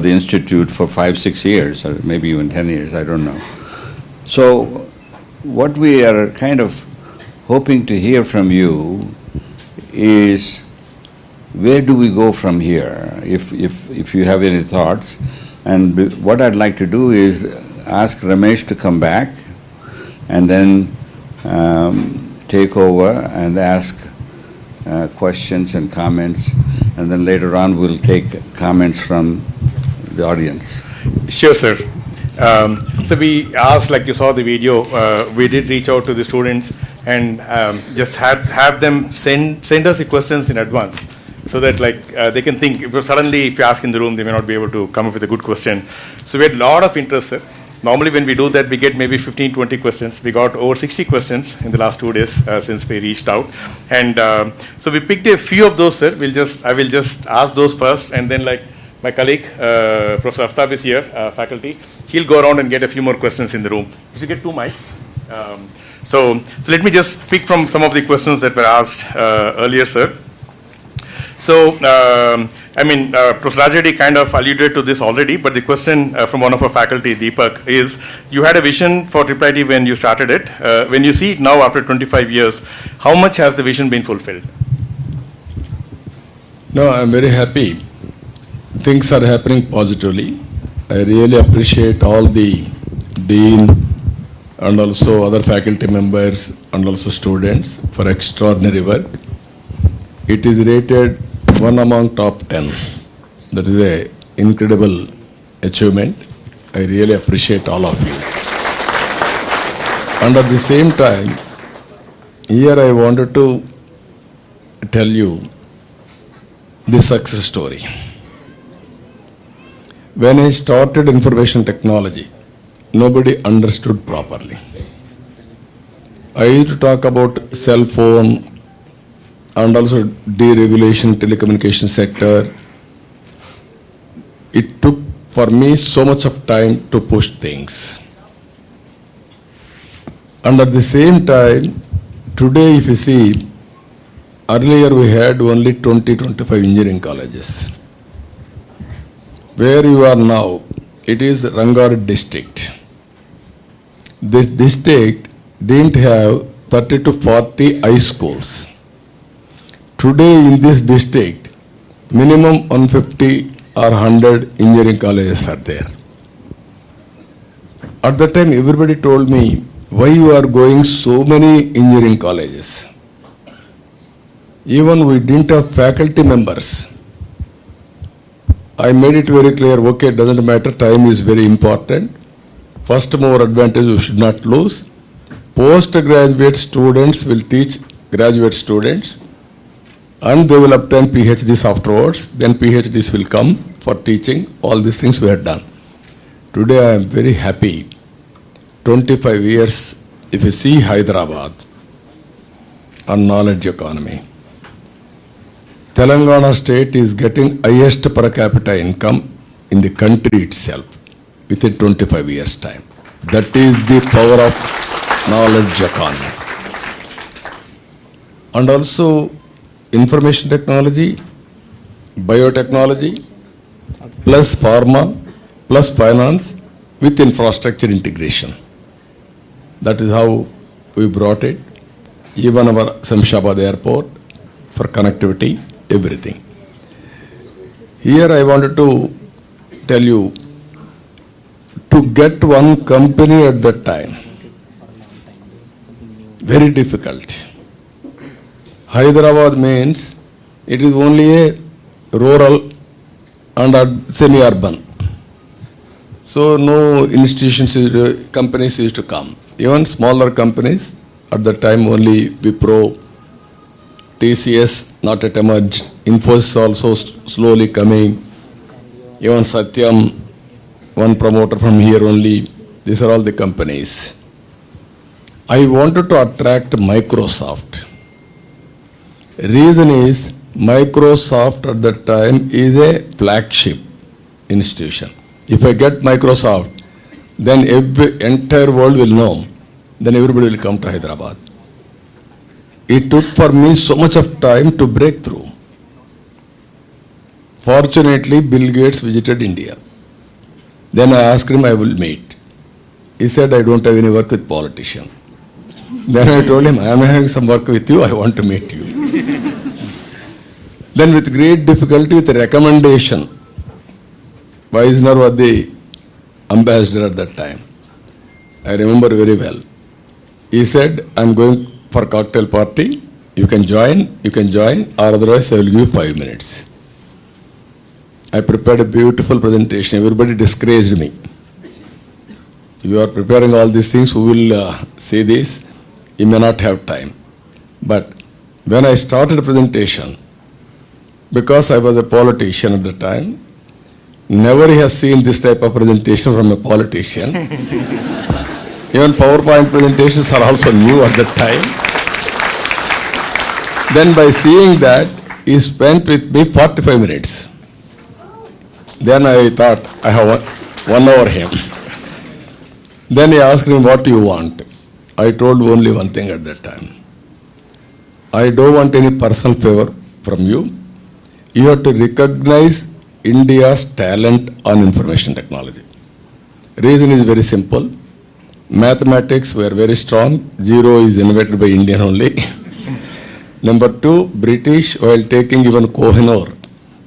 institute for 5-6 years, or maybe even 10 years, I don't know. So what we are kind of hoping to hear from you is, where do we go from here, if you have any thoughts? And what I'd like to do is ask Ramesh to come back and then take over and ask questions and comments, and then later on we'll take comments from the audience. Sure, sir. So we asked, like you saw the video, we did reach out to the students and just have them send us the questions in advance, so that they can think. If suddenly, if you ask in the room, they may not be able to come up with a good question. So we had a lot of interest, sir. Normally when we do that, we get maybe 15, 20 questions. We got over 60 questions in the last 2 days since we reached out. And so we picked a few of those, sir. I will just ask those first, and then my colleague, Professor Aftab is here, faculty. He'll go around and get a few more questions in the room. You should get 2 mics. So let me just pick from some of the questions that were asked earlier, sir. So, Professor Rajedi kind of alluded to this already, but the question from one of our faculty, Deepak, is, you had a vision for Triple IT when you started it. When you see it now after 25 years, how much has the vision been fulfilled? No, I'm very happy. Things are happening positively. I really appreciate all the dean and also other faculty members and also students for extraordinary work. It is rated 1 among top 10. That is an incredible achievement. I really appreciate all of you. And at the same time, here I wanted to tell you the success story. When I started information technology, nobody understood properly. I used to talk about cell phone and also deregulation telecommunication sector. It took for me so much of time to push things. And at the same time, today if you see, earlier we had only 20-25 engineering colleges. Where you are now, it is Rangad district. This district didn't have 30 to 40 high schools. Today in this district, minimum 150 or 100 engineering colleges are there. At that time, everybody told me, why you are going so many engineering colleges? Even we didn't have faculty members. I made it very clear, okay, doesn't matter, time is very important. First mover advantage we should not lose. Postgraduate students will teach graduate students, and they will obtain PhDs afterwards. Then PhDs will come for teaching. All these things we have done. Today I am very happy. 25 years, if you see Hyderabad on knowledge economy, Telangana state is getting highest per capita income in the country itself within 25 years' time. That is the power of knowledge economy. And also information technology, biotechnology, plus pharma, plus finance with infrastructure integration. That is how we brought it. Even our Samshabad airport for connectivity, everything. Here I wanted to tell you, to get one company at that time, very difficult. Hyderabad means it is only a rural and semi-urban. So no institutions, companies used to come. Even smaller companies, at that time only Wipro, TCS not yet emerged, Infosys also slowly coming, even Satyam, one promoter from here only. These are all the companies. I wanted to attract Microsoft. Reason is, Microsoft at that time is a flagship institution. If I get Microsoft, then entire world will know. Then everybody will come to Hyderabad. It took for me so much of time to break through. Fortunately, Bill Gates visited India. Then I asked him, I will meet. He said, I don't have any work with politicians. Then I told him, I am having some work with you, I want to meet you. Then with great difficulty, with a recommendation, Vaisnar was the ambassador at that time. I remember very well. He said, I am going for cocktail party, you can join, or otherwise I will give you 5 minutes. I prepared a beautiful presentation. Everybody discouraged me. You are preparing all these things, who will see this? You may not have time. But when I started a presentation, because I was a politician at the time, never he has seen this type of presentation from a politician. Even PowerPoint presentations are also new at that time. Then by seeing that, he spent with me 45 minutes. Then I thought, I have one over him. Then he asked me, what do you want? I told only one thing at that time. I don't want any personal favor from you. You have to recognize India's talent on information technology. Reason is very simple. Mathematics were very strong. Zero is invented by Indian only. Number two, British, while taking even Kohinoor,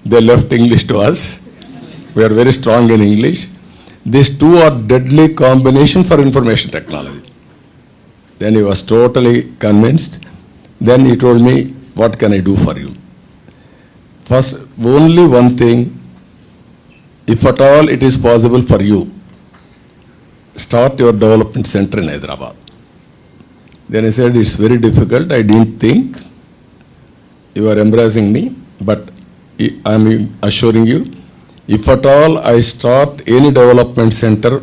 they left English to us. We are very strong in English. These two are deadly combination for information technology. Then he was totally convinced. Then he told me, what can I do for you? First, only one thing, if at all it is possible for you, start your development center in Hyderabad. Then he said, it's very difficult. I didn't think. You are embracing me, but I am assuring you, if at all I start any development center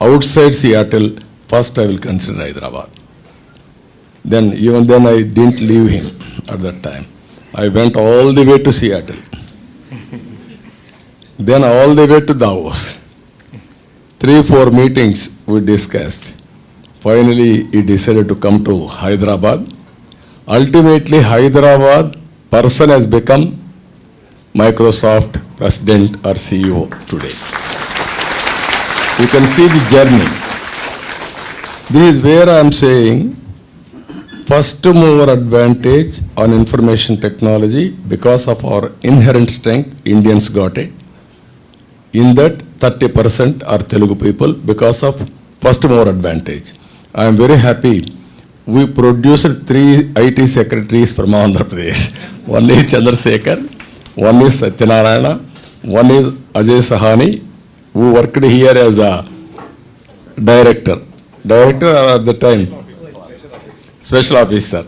outside Seattle, first I will consider Hyderabad. Then, even then I didn't leave him at that time. I went all the way to Seattle. Then all the way to Davos. 3-4 meetings we discussed. Finally, he decided to come to Hyderabad. Ultimately, Hyderabad person has become Microsoft president or CEO today. You can see the journey. This is where I am saying first mover advantage on information technology. Because of our inherent strength, Indians got it. In that 30% are Telugu people because of first mover advantage. I am very happy. We produced 3 IT secretaries from Andhra Pradesh. One is Chandrasekhar, one is Satyanarayana, one is Ajay Sahani, who worked here as a director at the time, special officer.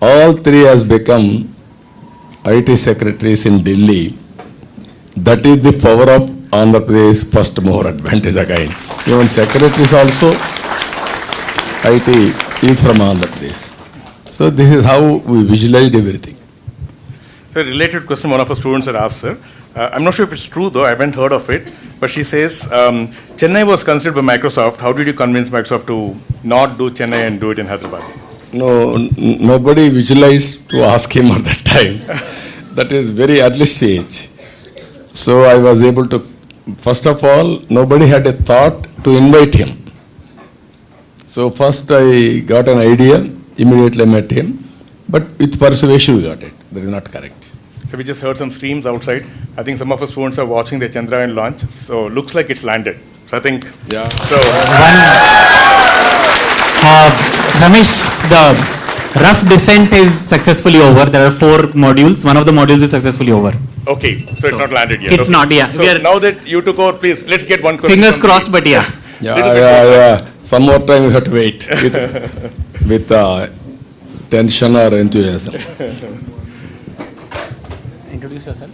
All 3 has become IT secretaries in Delhi. That is the power of Andhra Pradesh first mover advantage again. Even secretaries also, IT is from Andhra Pradesh. So this is how we visualized everything. So a related question one of our students had asked, sir. I'm not sure if it's true though, I haven't heard of it, but she says, Chennai was considered by Microsoft. How did you convince Microsoft to not do Chennai and do it in Hyderabad? No, nobody visualized to ask him at that time. That is very early stage. So I was able to, first of all, nobody had a thought to invite him. So first I got an idea, immediately met him, but with persuasion we got it. That is not correct. So we just heard some screams outside. I think some of our students are watching the Chandrayaan launch. So looks like it's landed. So I think, yeah. So Ramesh, the rough descent is successfully over. There are 4 modules. One of the modules is successfully over. Okay, so it's not landed yet. It's okay. not, yeah. So now that you took over, please, let's get one question. Fingers crossed, but yeah. Yeah. Some more time we have to wait with tension or enthusiasm. Introduce yourself.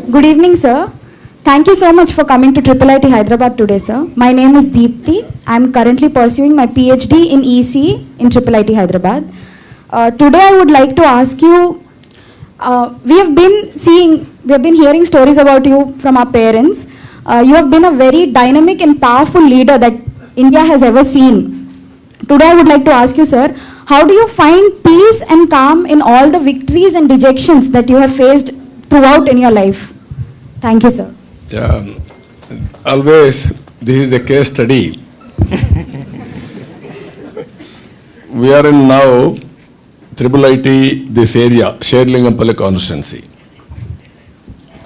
Good evening, sir. Thank you so much for coming to IIIT Hyderabad today, sir. My name is Deepthi. I am currently pursuing my PhD in EC in IIIT Hyderabad. Today I would like to ask you, we have been hearing stories about you from our parents, You have been a very dynamic and powerful leader that India has ever seen. Today I would like to ask you, sir, how do you find peace and calm in all the victories and dejections that you have faced throughout in your life? Thank you, sir. Yeah, always this is a case study. We are in now IIIT, this area, Sherlingampally constituency.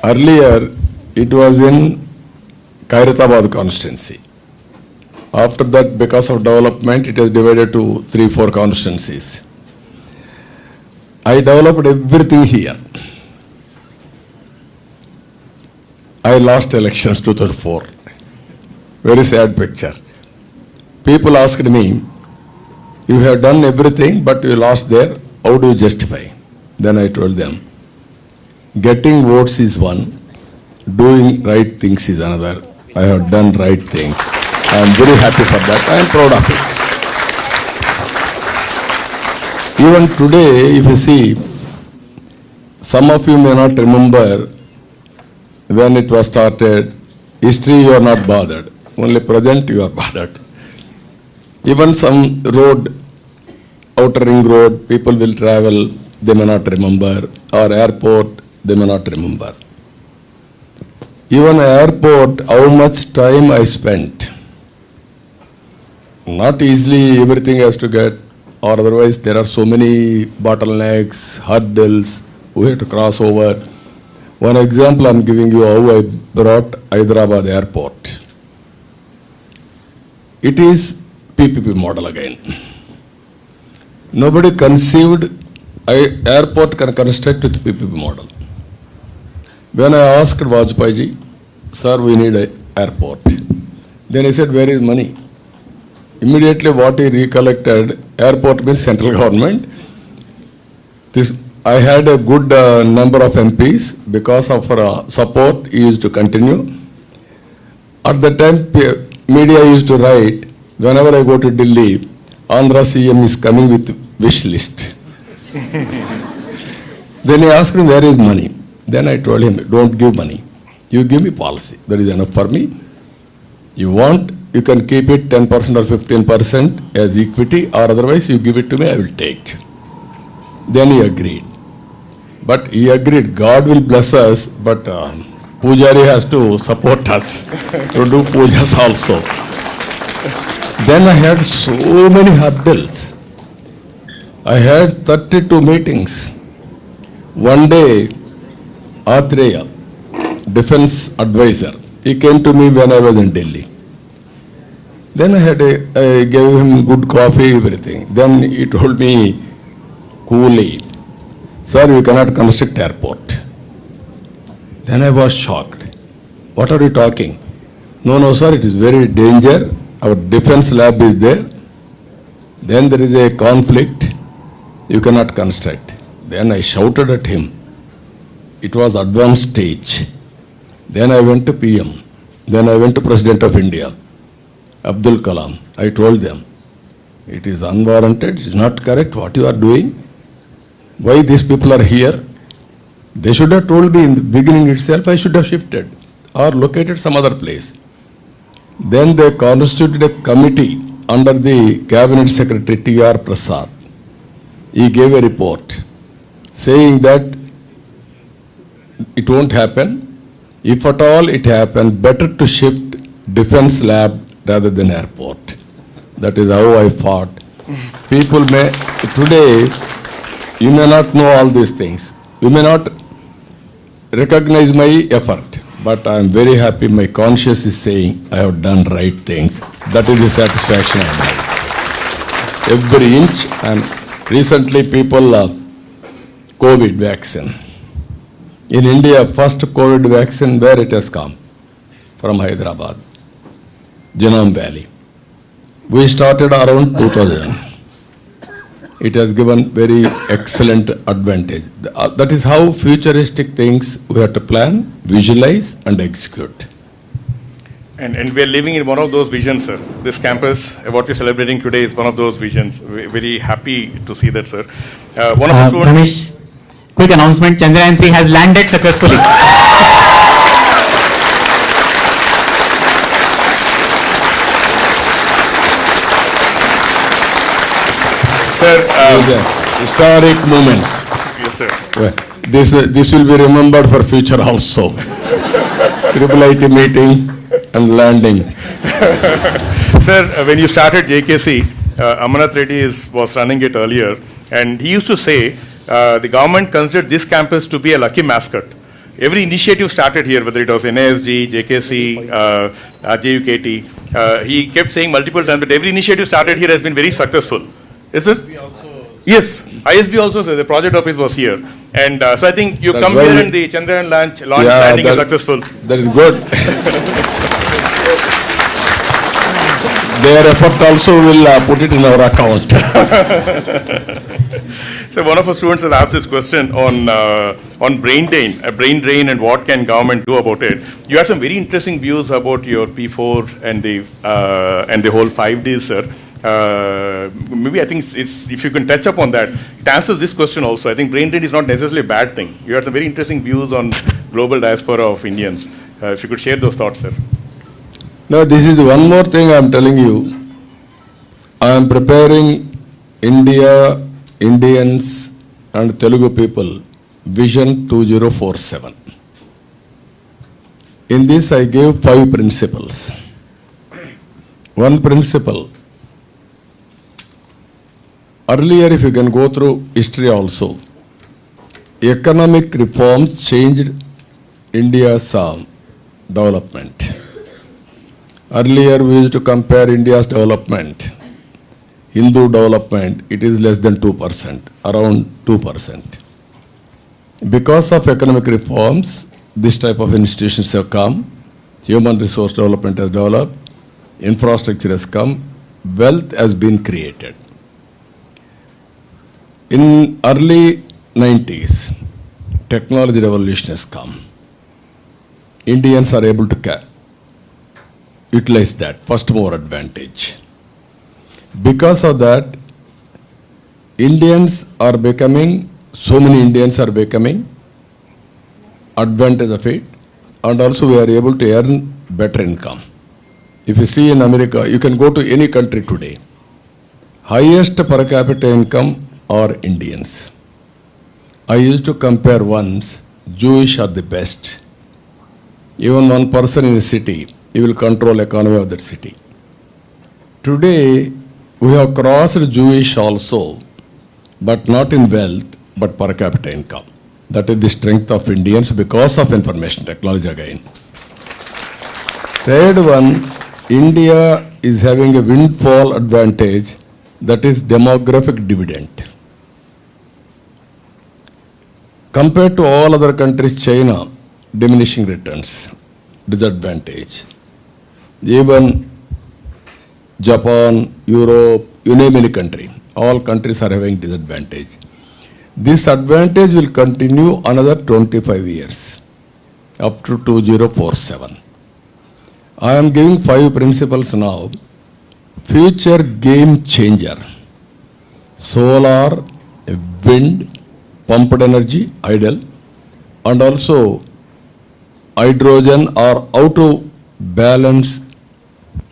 Earlier, it was in Khairatabad constituency. After that, because of development, it is divided to 3-4 constituencies. I developed everything here. I lost elections 2004. Very sad picture. People asked me, you have done everything, but you lost there. How do you justify? Then I told them, getting votes is one, doing right things is another. I have done right things. I am very happy for that. I am proud of it. Even today, if you see, some of you may not remember when it was started. History you are not bothered. Only present you are bothered. Even some road, outer ring road, people will travel, they may not remember, or airport, they may not remember. Even airport, how much time I spent. Not easily everything has to get, or otherwise there are so many bottlenecks, hurdles, we have to cross over. One example I am giving you how I brought Hyderabad airport. It is PPP model again. Nobody conceived airport can construct with PPP model. When I asked Vajpayee ji, sir, we need an airport. Then he said, where is money? Immediately what he recollected, airport means central government. I had a good number of MPs. Because of support, he used to continue. At the time, media used to write, whenever I go to Delhi, Andhra CM is coming with wish list. Then he asked me, where is money? Then I told him, don't give money. You give me policy. That is enough for me. You want, you can keep it 10% or 15% as equity, or otherwise you give it to me, I will take. Then he agreed. But he agreed, God will bless us, but Pujari has to support us to do pujas also. Then I had so many hurdles. I had 32 meetings. One day, Atreya, defense advisor, he came to me when I was in Delhi. Then I gave him good coffee, everything. Then he told me coolly, sir, you cannot construct airport. Then I was shocked. What are you talking? No, sir, it is very danger. Our defense lab is there. Then there is a conflict. You cannot construct. Then I shouted at him. It was advanced stage. Then I went to PM. Then I went to President of India, Abdul Kalam. I told them, it is unwarranted, it is not correct what you are doing. Why these people are here? They should have told me in the beginning itself, I should have shifted or located some other place. Then they constituted a committee under the Cabinet Secretary T.R. Prasad. He gave a report saying that it won't happen. If at all it happens, better to shift defense lab rather than airport. That is how I fought. People may, today, you may not know all these things. You may not recognize my effort, but I am very happy my conscience is saying I have done right things. That is the satisfaction I have. Every inch, and recently people, COVID vaccine. In India, first COVID vaccine, where it has come? From Hyderabad, Genome Valley. We started around 2000. It has given very excellent advantage. That is how futuristic things we have to plan, visualize, and execute. And we are living in one of those visions, sir. This campus, what we're celebrating today, is one of those visions. We're very happy to see that, sir. One of the students. Ramesh, quick announcement: Chandrayaan 3 has landed successfully. Sir, It is a historic moment. yes, sir. This will be remembered for future also. Triple IT meeting and landing. Sir, when you started JKC, Amanath Reddy was running it earlier, and he used to say the government considered this campus to be a lucky mascot. Every initiative started here, whether it was NASG, JKC, JUKT. He kept saying multiple times that every initiative started here has been very successful. Is it? Yes, ISB also, sir, the project office was here. And so I think you That's come here and the Chandrayaan launch landing is successful. That is good. Their effort also will put it in our account. So one of our students has asked this question on brain drain and what can government do about it. You had some very interesting views about your P4 and the whole 5Ds, sir. Maybe I think it's if you can touch upon that, it answers this question also. I think brain drain is not necessarily a bad thing. You had some very interesting views on global diaspora of Indians. If you could share those thoughts, sir. Now, this is one more thing I am telling you. I am preparing India, Indians and Telugu people Vision 2047. In this I gave 5 principles. One principle. Earlier, if you can go through history also, economic reforms changed India's development. Earlier, we used to compare India's development, Hindu development, it is less than 2%, around 2%. Because of economic reforms, this type of institutions have come, human resource development has developed, infrastructure has come, wealth has been created. In early 90s, technology revolution has come. Indians are able to utilize that, first mover advantage. Because of that, so many Indians are becoming advantage of it, and also we are able to earn better income. If you see in America, you can go to any country today, highest per capita income are Indians. I used to compare once, Jewish are the best. Even one person in a city, he will control economy of that city. Today, we have crossed Jewish also, but not in wealth, but per capita income. That is the strength of Indians because of information technology again. Third one, India is having a windfall advantage, that is demographic dividend. Compared to all other countries, China, diminishing returns, disadvantage. Even Japan, Europe, you name any country, all countries are having disadvantage. This advantage will continue another 25 years, up to 2047. I am giving 5 principles now. Future game changer. Solar, wind, pumped energy, idle, and also hydrogen or how to balance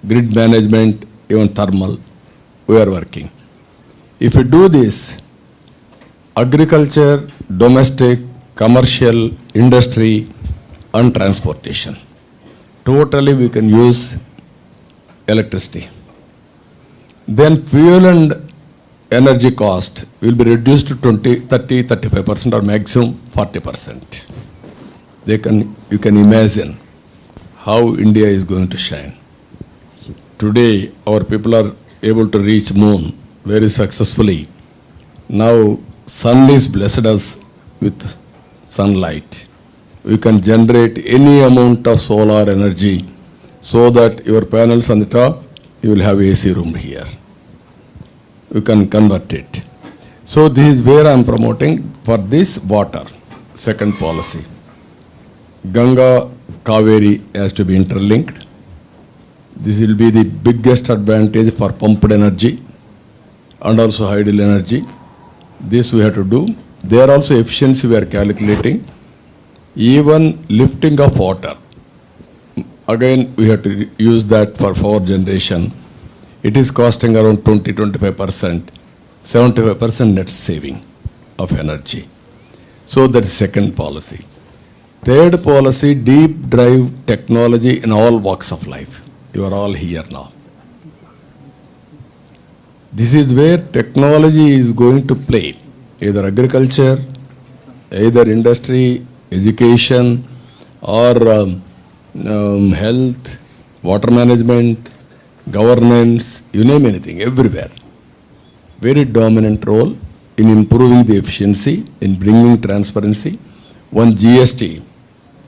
grid management, even thermal, we are working. If we do this, agriculture, domestic, commercial, industry, and transportation, totally we can use electricity. Then fuel and energy cost will be reduced to 20, 30, 35% or maximum 40%. You can imagine how India is going to shine. Today, our people are able to reach moon very successfully. Now, sun is blessed us with sunlight. We can generate any amount of solar energy so that your panels on the top, you will have AC room here. You can convert it. So this is where I am promoting for this water, second policy. Ganga, Kaveri has to be interlinked. This will be the biggest advantage for pumped energy and also hydel energy. This we have to do. There also efficiency we are calculating. Even lifting of water. Again, we have to use that for power generation. It is costing around 20-25%. 75% net saving of energy. So that is second policy. Third policy, deep drive technology in all walks of life. You are all here now. This is where technology is going to play, either agriculture, either industry, education, or health, water management, governance, you name anything, everywhere. Very dominant role in improving the efficiency, in bringing transparency. One GST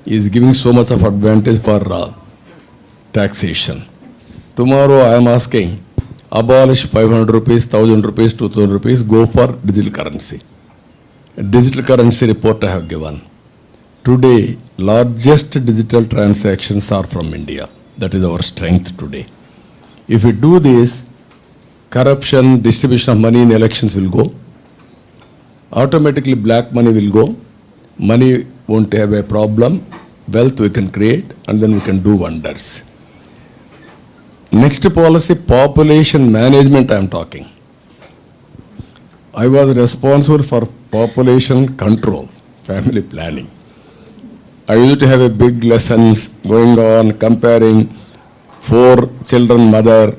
is giving so much of advantage for taxation. Tomorrow I am asking, abolish 500 rupees, 1000 rupees, 2000 rupees, go for digital currency. A digital currency report I have given. Today, largest digital transactions are from India. That is our strength today. If we do this, corruption, distribution of money in elections will go. Automatically black money will go. Money won't have a problem. Wealth we can create and then we can do wonders. Next policy, population management I am talking. I was responsible for population control, family planning. I used to have a big lessons going on comparing 4 children mother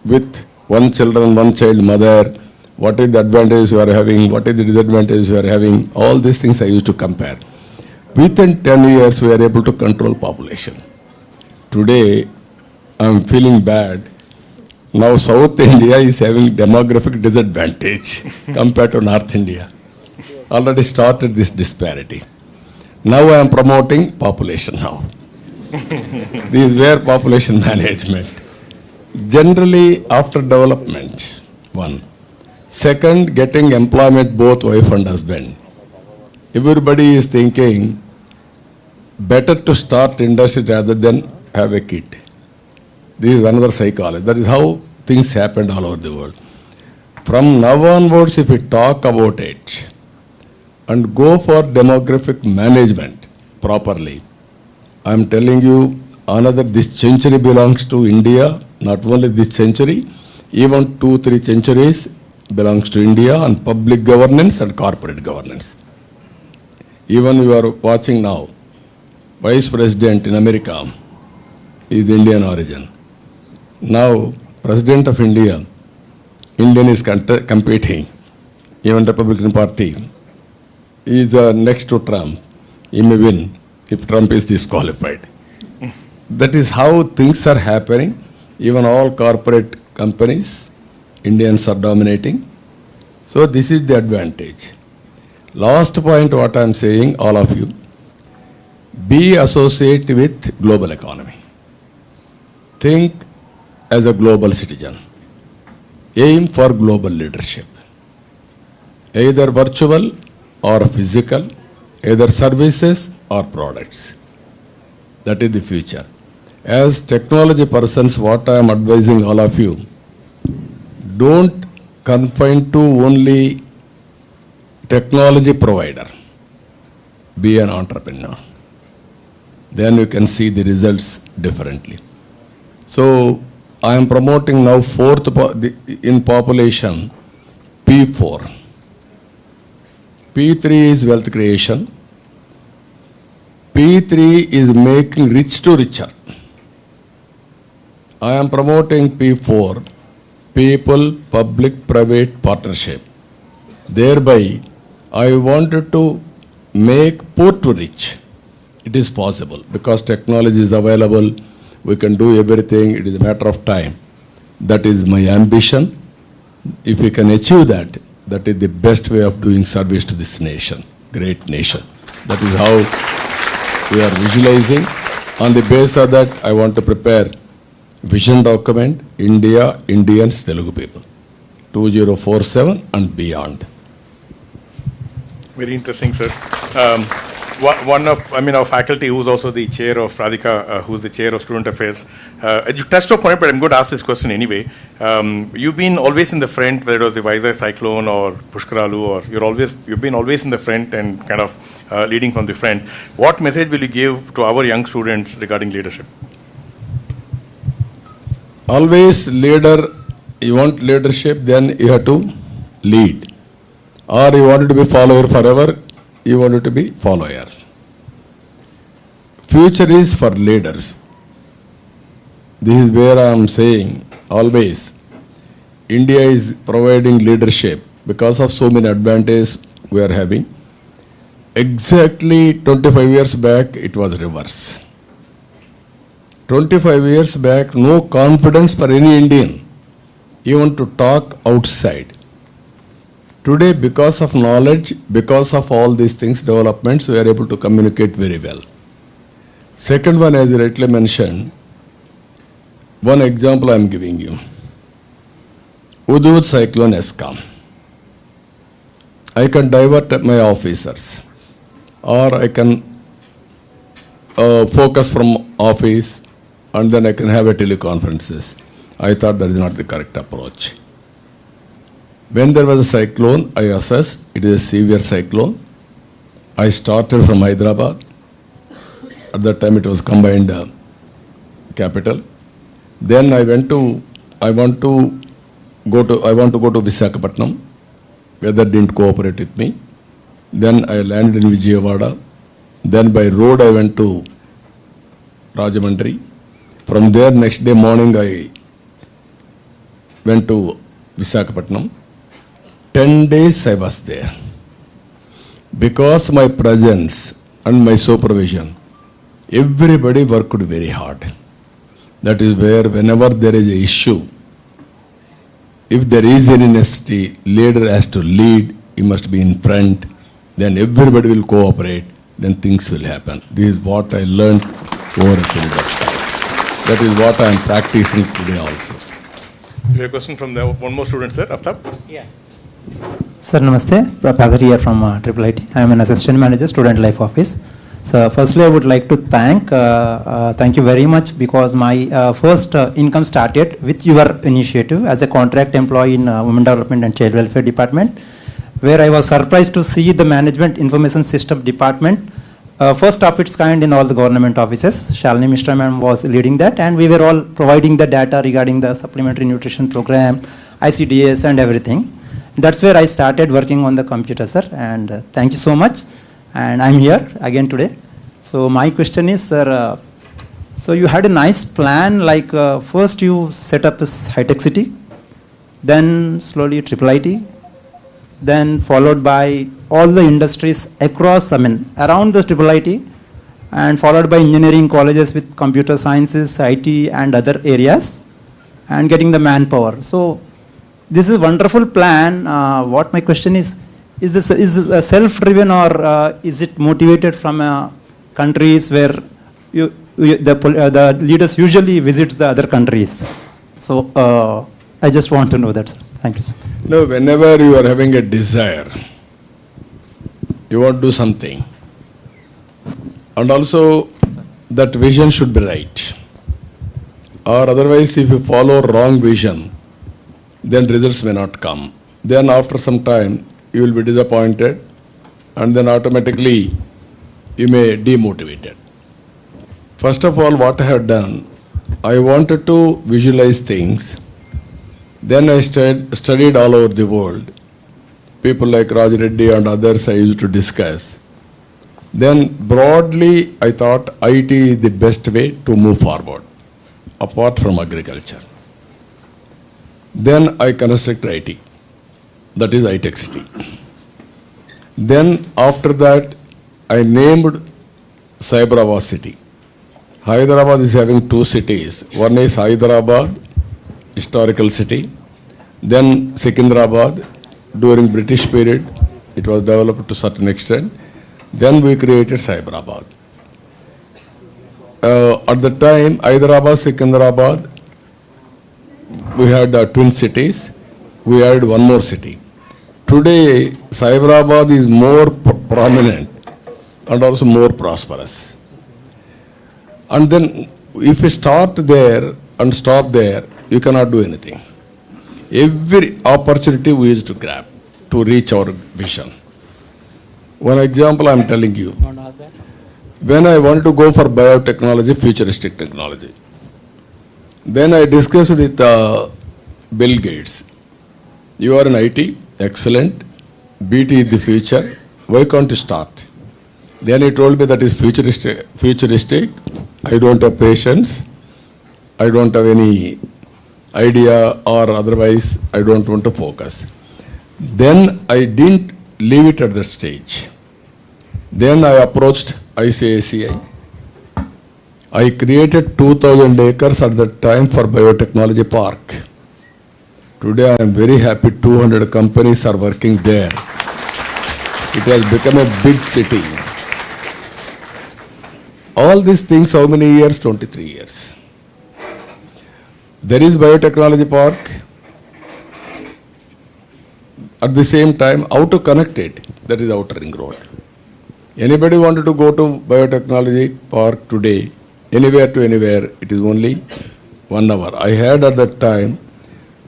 with 1 child mother. What is the advantage you are having? What is the disadvantage you are having? All these things I used to compare. Within 10 years, we are able to control population. Today, I am feeling bad. Now South India is having demographic disadvantage compared to North India. Already started this disparity. Now I am promoting population now. This is where population management. Generally, after development, one. Second, getting employment both wife and husband. Everybody is thinking better to start industry rather than have a kid. This is another psychology. That is how things happened all over the world. From now onwards, if we talk about it and go for demographic management properly, I am telling you, this century belongs to India. Not only this century, even 2-3 centuries belongs to India on public governance and corporate governance. Even you are watching now, Vice President in America is Indian origin. Now, President of India, Indian is competing. Even Republican Party is next to Trump. He may win if Trump is disqualified. That is how things are happening. Even all corporate companies, Indians are dominating. So this is the advantage. Last point what I am saying, all of you, be associated with global economy. Think as a global citizen. Aim for global leadership. Either virtual or physical, either services or products. That is the future. As technology persons, what I am advising all of you, don't confine to only technology provider. Be an entrepreneur. Then you can see the results differently. So I am promoting now in population P4. P3 is wealth creation. P3 is making rich to richer. I am promoting P4, people, public, private partnership. Thereby, I wanted to make poor to rich. It is possible because technology is available. We can do everything. It is a matter of time. That is my ambition. If we can achieve that, that is the best way of doing service to this nation, great nation. That is how we are visualizing. On the basis of that, I want to prepare vision document, India, Indians, Telugu people, 2047 and beyond. Very interesting, sir. One of, our faculty who's also the chair of Radhika, who's the chair of Student Affairs. You touched upon it, but I'm going to ask this question anyway. You've been always in the front, whether it was the Vizag cyclone or Pushkaralu, or you've been always in the front and kind of leading from the front. What message will you give to our young students regarding leadership? Always leader, you want leadership, then you have to lead. Or you wanted to be follower forever, you wanted to be follower. Future is for leaders. This is where I am saying always, India is providing leadership because of so many advantages we are having. Exactly 25 years back, it was reverse. 25 years back, no confidence for any Indian, even to talk outside. Today, because of knowledge, because of all these things, developments, we are able to communicate very well. Second one, as you rightly mentioned, one example I am giving you. Hudhud cyclone has come. I can divert my officers, or I can focus from office, and then I can have a teleconferences. I thought that is not the correct approach. When there was a cyclone, I assessed it is a severe cyclone. I started from Hyderabad. At that time, it was combined capital. Then I want to go to Visakhapatnam. Weather didn't cooperate with me. Then I landed in Vijayawada. Then by road I went to Rajamandri. From there, next day morning I went to Visakhapatnam. 10 days I was there. Because my presence and my supervision, everybody worked very hard. That is where whenever there is an issue, if there is any necessity, leader has to lead, he must be in front, then everybody will cooperate, then things will happen. This is what I learned over a period of time. That is what I am practicing today also. So we have a question from one more student, sir, Aftab. Yeah. Sir, namaste. Prabhakar here from IIIT. I am an assistant manager, student life office. So, firstly, I would like to thank you very much, because my first income started with your initiative as a contract employee in Women Development and Child Welfare Department, where I was surprised to see the Management Information System Department, first of its kind in all the government offices. Shalini Mishra ma'am was leading that, and we were all providing the data regarding the supplementary nutrition program, ICDS and everything. That's where I started working on the computer, sir, and thank you so much. And I'm here again today. So my question is, sir, so you had a nice plan, like first you set up this high-tech city, then slowly IIIT, then followed by all the industries across, around the IIIT, and followed by engineering colleges with computer sciences, IT and other areas, and getting the manpower. So this is a wonderful plan. What my question is this self-driven, or is it motivated from countries where the leaders usually visits the other countries? So I just want to know that, sir. Thank you so much. No, whenever you are having a desire, you want to do something, and also that vision should be right. Or otherwise, if you follow wrong vision, then results may not come. Then after some time, you will be disappointed, and then automatically you may demotivated. First of all, what I have done, I wanted to visualize things. Then I studied all over the world. People like Raj Reddy and others I used to discuss. Then broadly, I thought IT is the best way to move forward, apart from agriculture. Then I constructed IT. That is high-tech city. Then after that, I named Cyberabad city. Hyderabad is having two cities. One is Hyderabad, historical city. Then Secunderabad, during British period, it was developed to a certain extent. Then we created Cyberabad. At the time, Hyderabad, Secunderabad, we had twin cities. We added one more city. Today, Cyberabad is more prominent and also more prosperous. And then, if you start there and stop there, you cannot do anything. Every opportunity we used to grab to reach our vision. One example I am telling you. When I wanted to go for biotechnology, futuristic technology, then I discussed with Bill Gates. You are in IT, excellent. BT is the future. Why can't you start? Then he told me that is futuristic. I don't have patience. I don't have any idea, or otherwise I don't want to focus. Then I didn't leave it at that stage. Then I approached ICICI. I created 2,000 acres at that time for biotechnology park. Today I am very happy 200 companies are working there. It has become a big city. All these things, how many years? 23 years. There is biotechnology park. At the same time, how to connect it? That is outer ring road. Anybody wanted to go to biotechnology park today, anywhere to anywhere, it is only 1 hour. I had at that time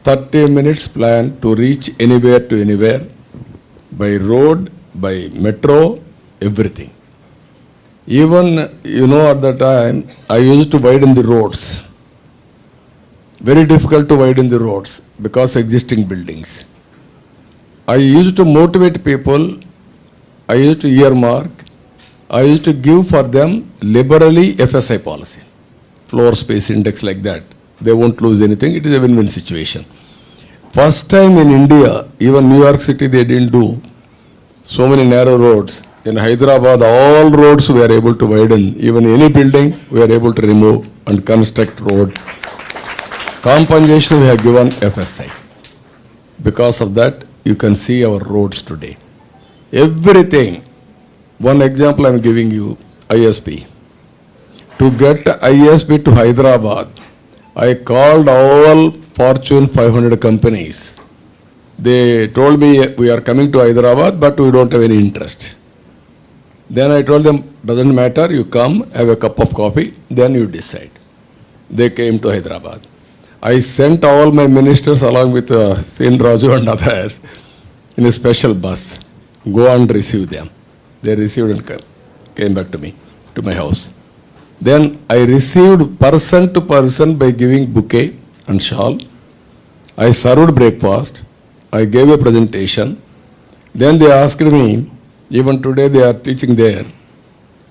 30 minutes plan to reach anywhere to anywhere by road, by metro, everything. Even, at the time, I used to widen the roads. Very difficult to widen the roads because existing buildings. I used to motivate people. I used to earmark. I used to give for them liberally FSI policy, floor space index like that. They won't lose anything. It is a win-win situation. First time in India, even New York City, they didn't do so many narrow roads. In Hyderabad, all roads we are able to widen. Even any building, we are able to remove and construct road. Compensation we have given FSI. Because of that, you can see our roads today. Everything. One example I am giving you, ISP. To get ISP to Hyderabad, I called all Fortune 500 companies. They told me, we are coming to Hyderabad, but we don't have any interest. Then I told them, doesn't matter, you come, have a cup of coffee, then you decide. They came to Hyderabad. I sent all my ministers along with Sen Raju and others in a special bus. Go and receive them. They received and came back to me, to my house. Then I received person to person by giving bouquet and shawl. I served breakfast. I gave a presentation. Then they asked me, even today they are teaching there,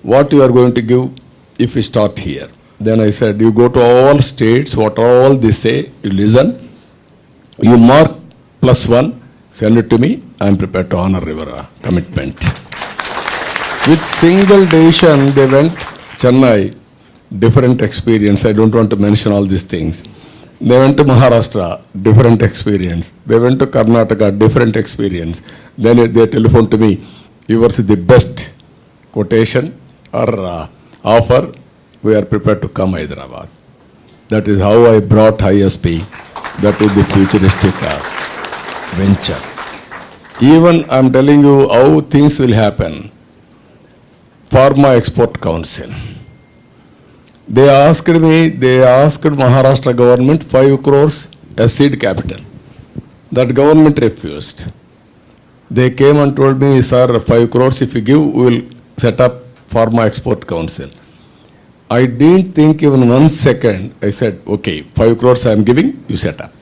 what you are going to give if we start here. Then I said, you go to all states, what all they say, you listen, you mark +1, send it to me, I am prepared to honor your commitment. With single decision, they went Chennai, different experience. I don't want to mention all these things. They went to Maharashtra, different experience. They went to Karnataka, different experience. Then they telephoned to me, yours is the best quotation or offer. We are prepared to come Hyderabad. That is how I brought ISP. That is the futuristic venture. Even I am telling you how things will happen. Pharma Export Council. They asked Maharashtra government 5 crores as seed capital. That government refused. They came and told me, sir, 5 crores if you give, we will set up Pharma Export Council. I didn't think even 1 second. I said, okay, 5 crores I am giving, you set up.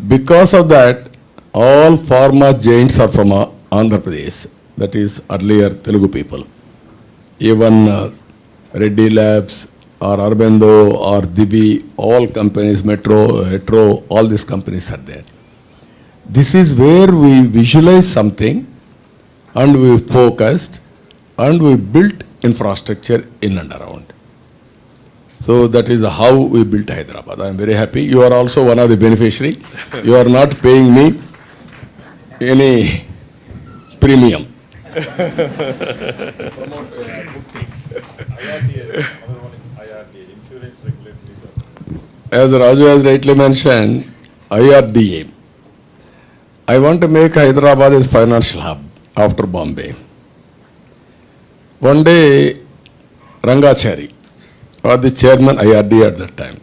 Because of that, all pharma giants are from Andhra Pradesh. That is earlier Telugu people. Even Reddy Labs or Arbendo or Divi, all companies, Metro, Hetero, all these companies are there. This is where we visualize something and we focused and we built infrastructure in and around. So that is how we built Hyderabad. I am very happy. You are also one of the beneficiary. You are not paying me any premium. As Raju has rightly mentioned, IRDA. I want to make Hyderabad as financial hub after Bombay. One day, Rangachari was the chairman IRDA at that time.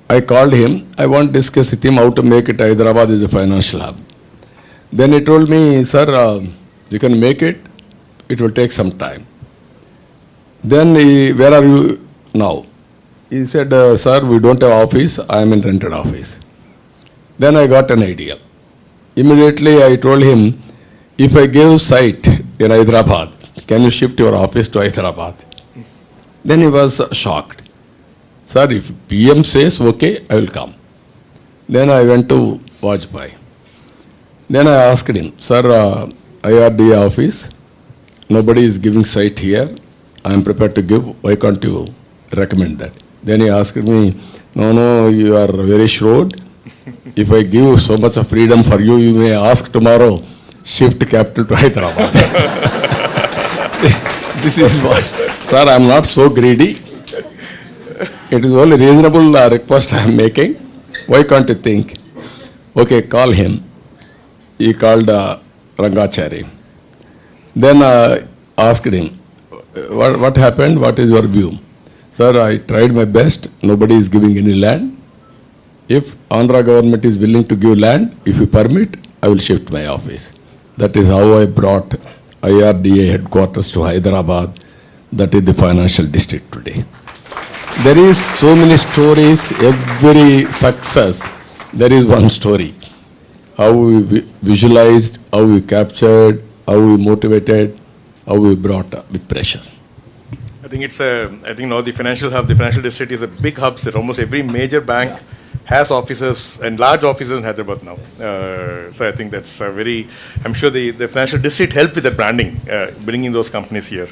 I called him. I want to discuss with him how to make it Hyderabad as a financial hub. Then he told me, sir, you can make it. It will take some time. Then where are you now? He said, sir, we don't have office. I am in rented office. Then I got an idea. Immediately I told him, if I give site in Hyderabad, can you shift your office to Hyderabad? Then he was shocked. Sir, if PM says okay, I will come. Then I went to Vajpayee. Then I asked him, sir, IRDA office, nobody is giving site here. I am prepared to give. Why can't you recommend that? Then he asked me, no, you are very shrewd. If I give so much of freedom for you, you may ask tomorrow, shift capital to Hyderabad. This is what, sir, I am not so greedy. It is only reasonable request I am making. Why can't you think? Okay, call him. He called Rangachari. Then asked him, what happened? What is your view? Sir, I tried my best. Nobody is giving any land. If Andhra government is willing to give land, if you permit, I will shift my office. That is how I brought IRDA headquarters to Hyderabad. That is the financial district today. There is so many stories. Every success, there is one story. How we visualized, how we captured, how we motivated, how we brought up with pressure. I think it's I think now the financial hub, the financial district is a big hub. So almost every major bank has offices and large offices in Hyderabad now. So I think that's I'm sure the financial district helped with the branding, bringing those companies here.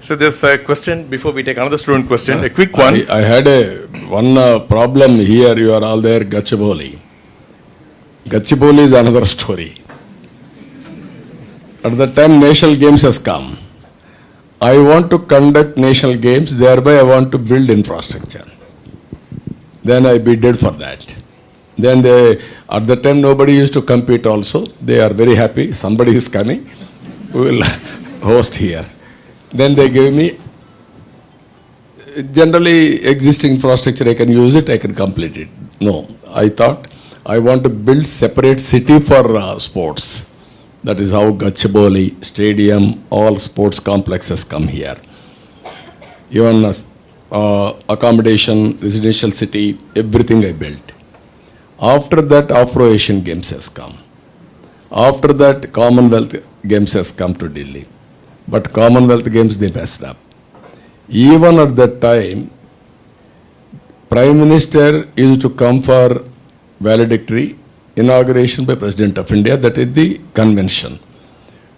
So there's a question before we take another student question, a quick one. I had one problem here. You are all there, Gachibowli. Gachibowli is another story. At the time national games has come, I want to conduct national games, thereby I want to build infrastructure. Then I bidded for that. Then at the time nobody used to compete also. They are very happy, somebody is coming, we will host here. Then they gave me, generally existing infrastructure, I can use it, I can complete it. No, I thought I want to build separate city for sports. That is how Gachibowli, stadium, all sports complexes come here. Even accommodation, residential city, everything I built. After that, Afro-Asian Games has come. After that, Commonwealth Games has come to Delhi. But Commonwealth Games, they messed up. Even at that time, Prime Minister used to come for valedictory inauguration by President of India, that is the convention.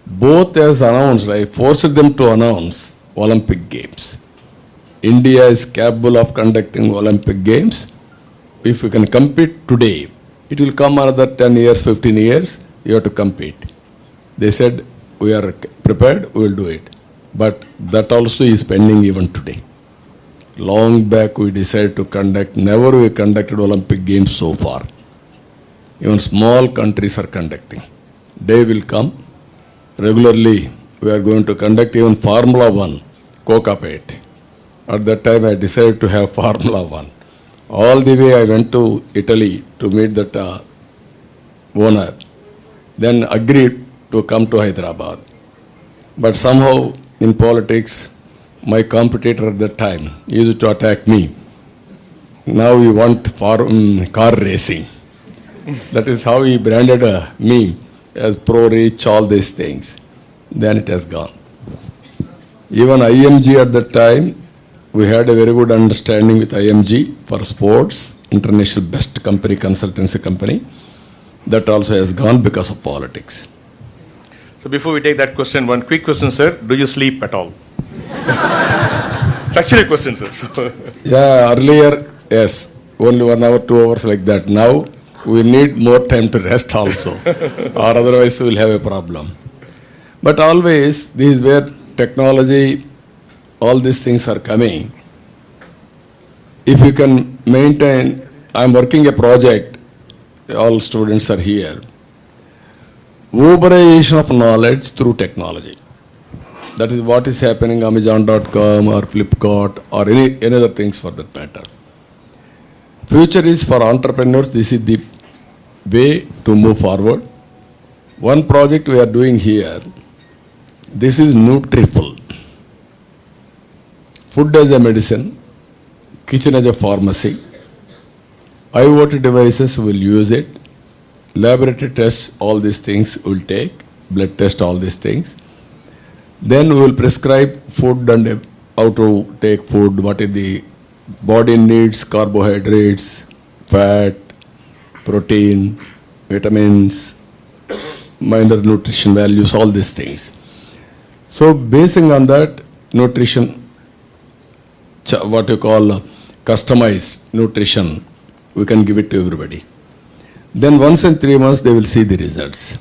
Both as announced, I forced them to announce Olympic Games. India is capable of conducting Olympic Games. If you can compete today, it will come another 10 years, 15 years, you have to compete. They said, we are prepared, we will do it. But that also is pending even today. Long back we decided to conduct, never we conducted Olympic Games so far. Even small countries are conducting. Day will come, regularly we are going to conduct even Formula 1, Kokapet. At that time I decided to have Formula 1. All the way I went to Italy to meet that owner. Then agreed to come to Hyderabad. But somehow in politics, my competitor at that time used to attack me. Now we want car racing. That is how he branded me as pro-rich, all these things. Then it has gone. Even IMG at that time, we had a very good understanding with IMG for sports, international best company, consultancy company. That also has gone because of politics. So before we take that question, one quick question, sir. Do you sleep at all? It's actually a question, sir. So yeah, earlier, yes, only 1 hour, 2 hours like that. Now, we need more time to rest also, or otherwise we will have a problem. But always, this is where technology, all these things are coming. If you can maintain, I am working a project, all students are here, Uberization of knowledge through technology. That is what is happening Amazon.com or Flipkart or any other things for that matter. Future is for entrepreneurs, this is the way to move forward. One project we are doing here, this is Nutriful. Food as a medicine, kitchen as a pharmacy. IoT devices will use it. laboratory tests, all these things will take, blood test, all these things. Then we will prescribe food and how to take food, what is the body needs, carbohydrates, fat, protein, vitamins, minor nutrition values, all these things. So basing on that nutrition, what you call customized nutrition, we can give it to everybody. Then once in 3 months, they will see the results.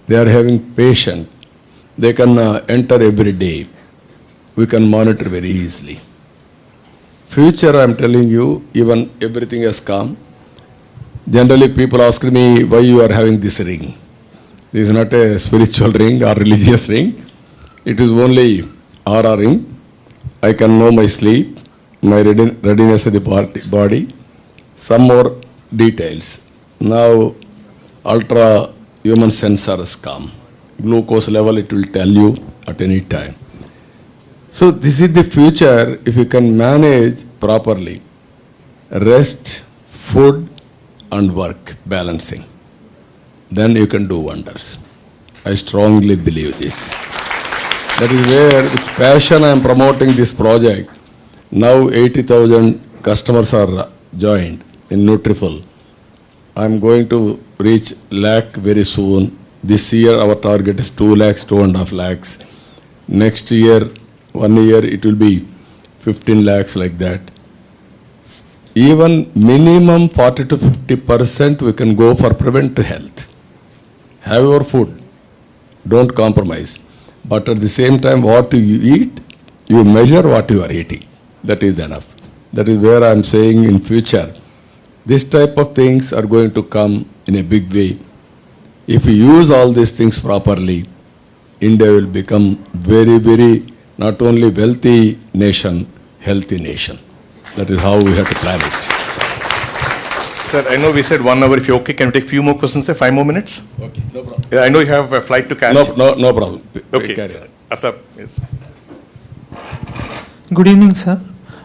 They are having patient. They can enter every day. We can monitor very easily. Future, I am telling you, even everything has come. Generally, people ask me why you are having this ring. This is not a spiritual ring or religious ring. It is only aura ring. I can know my sleep, my readiness of the body, some more details. Now, ultra human sensors come. Glucose level, it will tell you at any time. So this is the future if you can manage properly. Rest, food and work, balancing. Then you can do wonders. I strongly believe this. That is where with passion I am promoting this project. Now 80,000 customers are joined in Nutriful. I am going to reach lakh very soon. This year our target is 2 lakhs, 2.5 lakhs. Next year, 1 year, it will be 15 lakhs like that. Even minimum 40 to 50% we can go for preventive health. Have your food. Don't compromise. But at the same time, what you eat, you measure what you are eating. That is enough. That is where I am saying in future, this type of things are going to come in a big way. If you use all these things properly, India will become very, very, not only wealthy nation, healthy nation. That is how we have to plan it. Sir, I know we said 1 hour. If you're okay, can we take a few more questions, sir? 5 more minutes? Okay, no problem. Yeah, I know you have a flight to catch. No problem. Okay, sir. Sir, yes. Good evening, sir.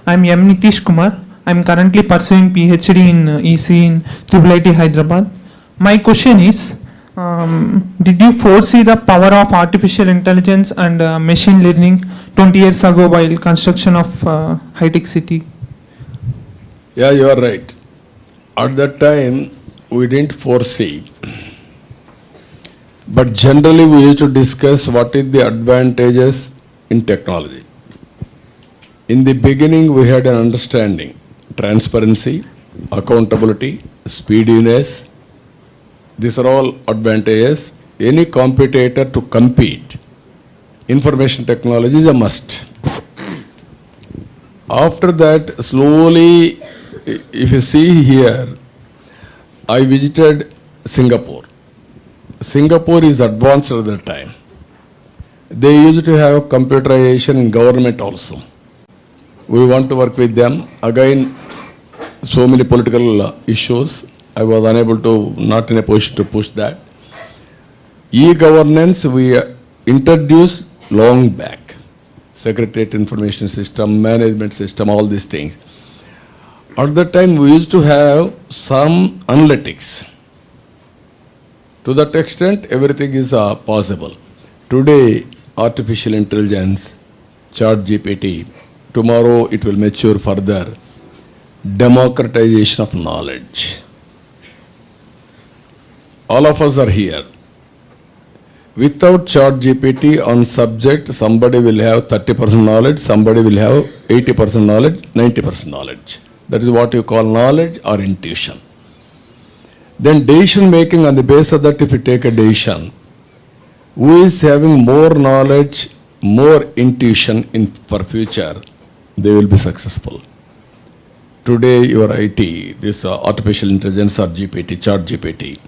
I'm M. Nitish Kumar. I'm currently pursuing PhD in EC in IIIT Hyderabad. My question is, did you foresee the power of artificial intelligence and machine learning 20 years ago while construction of high-tech city? Yeah, you are right. At that time, we didn't foresee. But generally, we used to discuss what is the advantages in technology. In the beginning, we had an understanding. Transparency, accountability, speediness. These are all advantages. Any competitor to compete, information technology is a must. After that, slowly, if you see here, I visited Singapore. Singapore is advanced at that time. They used to have computerization in government also. We want to work with them. Again, so many political issues. I was unable to, not in a position to push that. E-governance we introduced long back. Secretariat information system, management system, all these things. At that time we used to have some analytics. To that extent, everything is possible. Today, artificial intelligence, ChatGPT, tomorrow it will mature further. Democratization of knowledge. All of us are here. Without ChatGPT on subject, somebody will have 30% knowledge, somebody will have 80% knowledge, 90% knowledge. That is what you call knowledge or intuition. Then decision making, on the basis of that, if you take a decision, who is having more knowledge, more intuition for future, they will be successful. Today, your IT, this artificial intelligence or GPT, ChatGPT,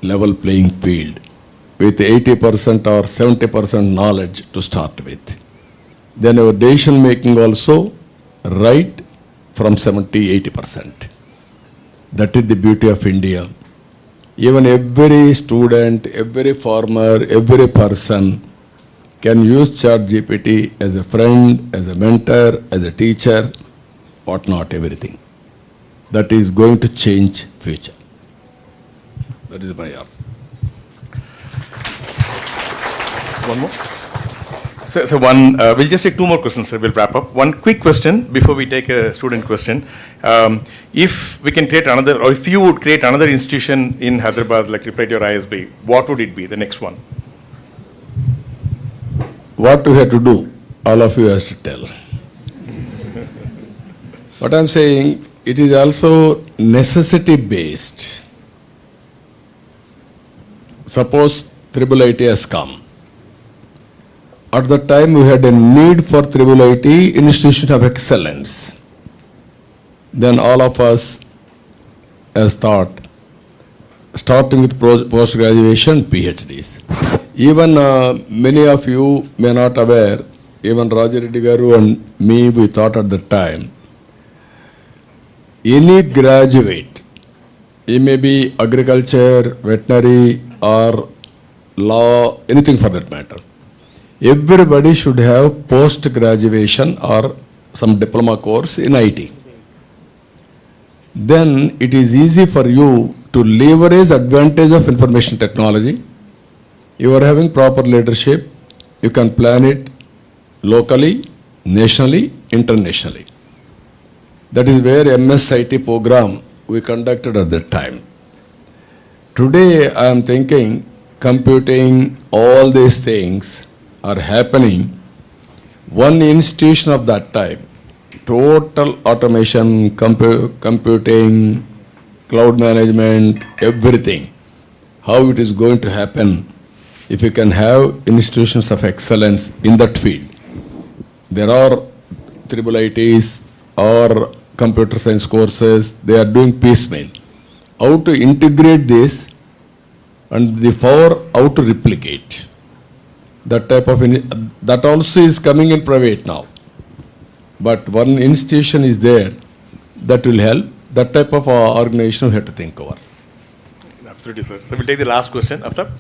level playing field with 80% or 70% knowledge to start with. Then your decision making also right from 70-80%. That is the beauty of India. Even every student, every farmer, every person can use ChatGPT as a friend, as a mentor, as a teacher, whatnot, everything. That is going to change future. That is my arm. One more? So we'll just take two more questions, sir. We'll wrap up. One quick question before we take a student question. If we can create another, or if you would create another institution in Hyderabad, like Triple or ISB, what would it be, the next one? What we have to do, all of you has to tell. What I'm saying, it is also necessity based. Suppose Triple IT has come. At the time we had a need for Triple IT, institution of excellence. Then all of us has thought, starting with post-graduation, PhDs. Even many of you may not aware, even Raja Reddy Garu and me, we thought at the time, any graduate, he may be agriculture, veterinary, or law, anything for that matter. Everybody should have post-graduation or some diploma course in IT. Then it is easy for you to leverage advantage of information technology. You are having proper leadership. You can plan it locally, nationally, internationally. That is where MS-IT program we conducted at that time. Today I am thinking computing, all these things are happening. One institution of that time, total automation, computing, cloud management, everything. How it is going to happen if you can have institutions of excellence in that field. There are Triple ITs or computer science courses, they are doing piecemeal. How to integrate this and the power, how to replicate. That type of, that also is coming in private now. But one institution is there that will help. That type of organization we have to think over. Absolutely, sir. So we'll take the last question after.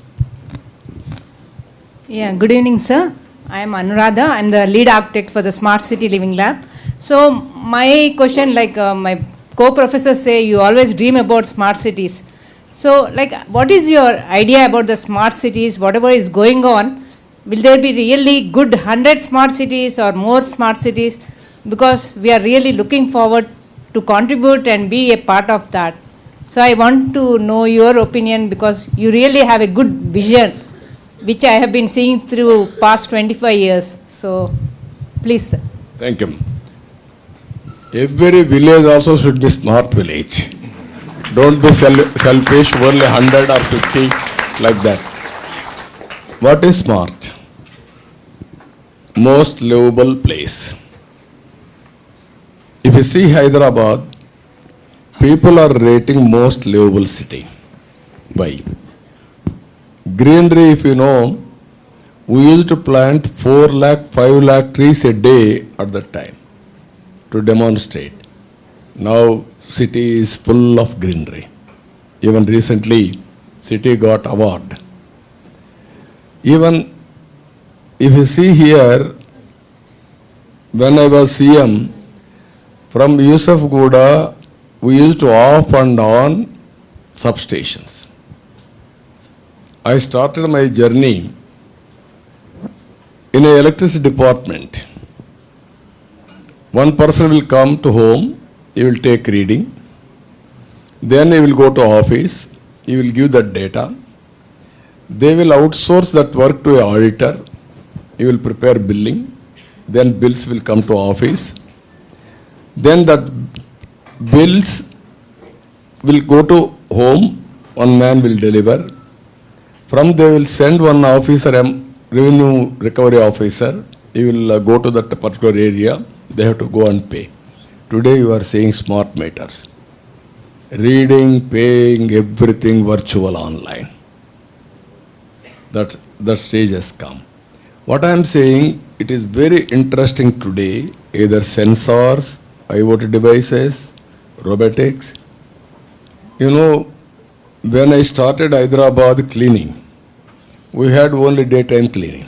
Yeah, good evening, sir. I am Anuradha. I am the lead architect for the Smart City Living Lab. So my question, like my co-professors say, you always dream about smart cities. So like, what is your idea about the smart cities, whatever is going on? Will there be really good 100 smart cities or more smart cities? Because we are really looking forward to contribute and be a part of that. So I want to know your opinion because you really have a good vision, which I have been seeing through past 25 years. So please, sir. Thank you. Every village also should be smart village. Don't be selfish, only 100 or 50 like that. What is smart? Most livable place. If you see Hyderabad, people are rating most livable city. Why? Greenery, if you know, we used to plant 4 lakh, 5 lakh trees a day at that time to demonstrate. Now city is full of greenery. Even recently, city got award. Even if you see here, when I was CM, from Yusuf Gouda, we used to off and on substations. I started my journey in an electricity department. One person will come to home, he will take reading, then he will go to office, he will give that data. They will outsource that work to an auditor, he will prepare billing, then bills will come to office. Then that bills will go to home, one man will deliver. From they will send one officer, revenue recovery officer, he will go to that particular area, they have to go and pay. Today you are seeing smart meters. Reading, paying, everything virtual online. That stage has come. What I am saying, it is very interesting today, either sensors, IoT devices, robotics. You know, when I started Hyderabad cleaning, we had only daytime cleaning.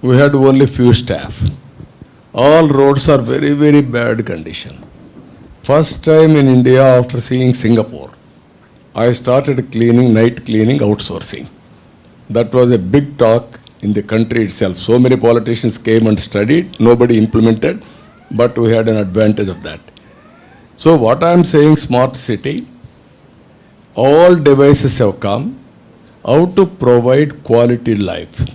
We had only few staff. All roads are very, very bad condition. First time in India after seeing Singapore, I started cleaning, night cleaning, outsourcing. That was a big talk in the country itself. So many politicians came and studied, nobody implemented, but we had an advantage of that. So what I am saying, smart city, all devices have come. How to provide quality life?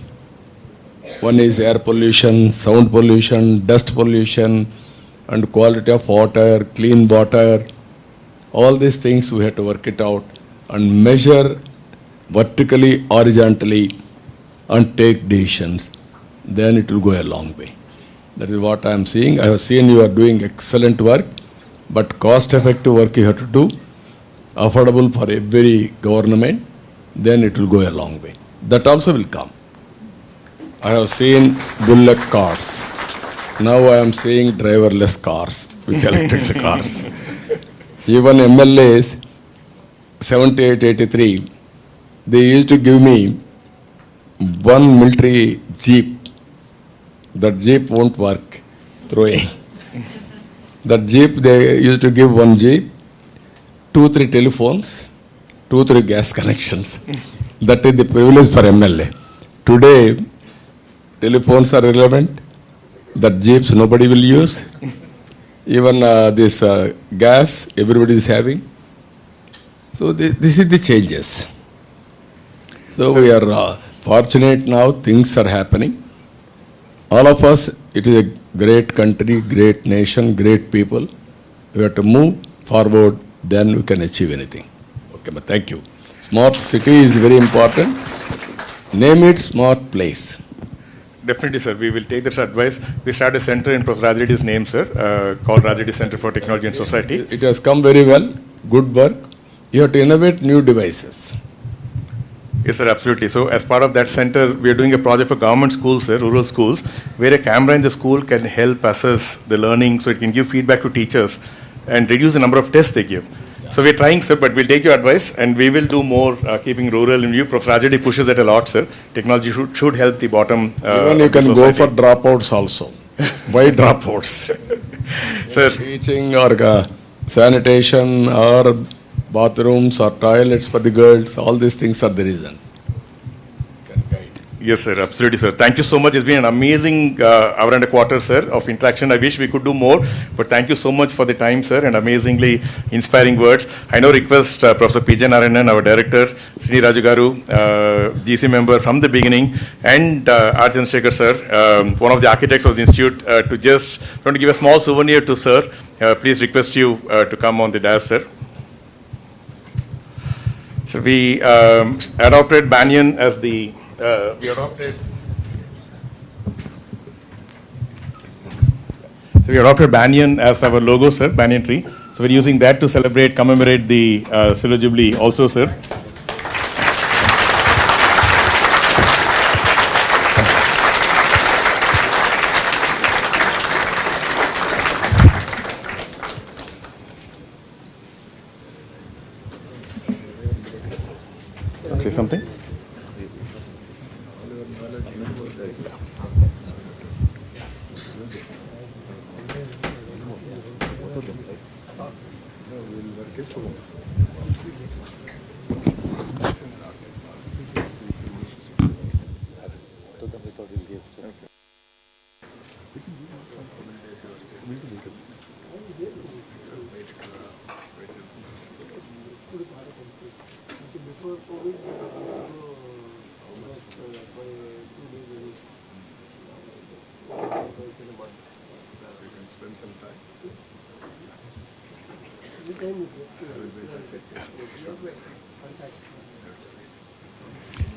One is air pollution, sound pollution, dust pollution, and quality of water, clean water. All these things we have to work it out and measure vertically, horizontally, and take decisions. Then it will go a long way. That is what I am seeing. I have seen you are doing excellent work, but cost-effective work you have to do, affordable for every government, then it will go a long way. That also will come. I have seen bullock carts. Now I am seeing driverless cars with electrical cars. Even MLAs, 78, 83, they used to give me one military jeep. That jeep won't work, throwing. That jeep, they used to give one jeep, 2-3 telephones, 2-3 gas connections. That is the privilege for MLA. Today, telephones are irrelevant. That jeeps nobody will use. Even this gas, everybody is having. So this is the changes. So we are fortunate now, things are happening. All of us, it is a great country, great nation, great people. We have to move forward, then we can achieve anything. Okay, but thank you. Smart city is very important. Name it smart place. Definitely, sir. We will take this advice. We started a center in Professor Rajreddy's name, sir, called Rajreddy Center for Technology and Society. It has come very well. Good work. You have to innovate new devices. Yes, sir, absolutely. So as part of that center, we are doing a project for government schools, sir, rural schools, where a camera in the school can help assess the learning, so it can give feedback to teachers and reduce the number of tests they give. So we're trying, sir, but we'll take your advice and we will do more keeping rural in view. Professor Rajreddy pushes that a lot, sir. Technology should help the bottom. Even you can go for dropouts also. Why dropouts? Sir. Teaching or sanitation or bathrooms or toilets for the girls, all these things are the reasons. Yes, sir, absolutely, sir. Thank you so much. It's been an amazing hour and a quarter, sir, of interaction. I wish we could do more, but thank you so much for the time, sir, and amazingly inspiring words. I now request Professor P.J. Narayanan, our director, Srini Raju Garu, GC member from the beginning, and R. Chandrasekhar, sir, one of the architects of the institute, to just want to give a small souvenir to sir. Please request you to come on the dais, sir. So we adopted Banyan as the we adopted Banyan as our logo, sir, Banyan tree. So we're using that to celebrate, commemorate the Silver Jubilee also, sir. Say something?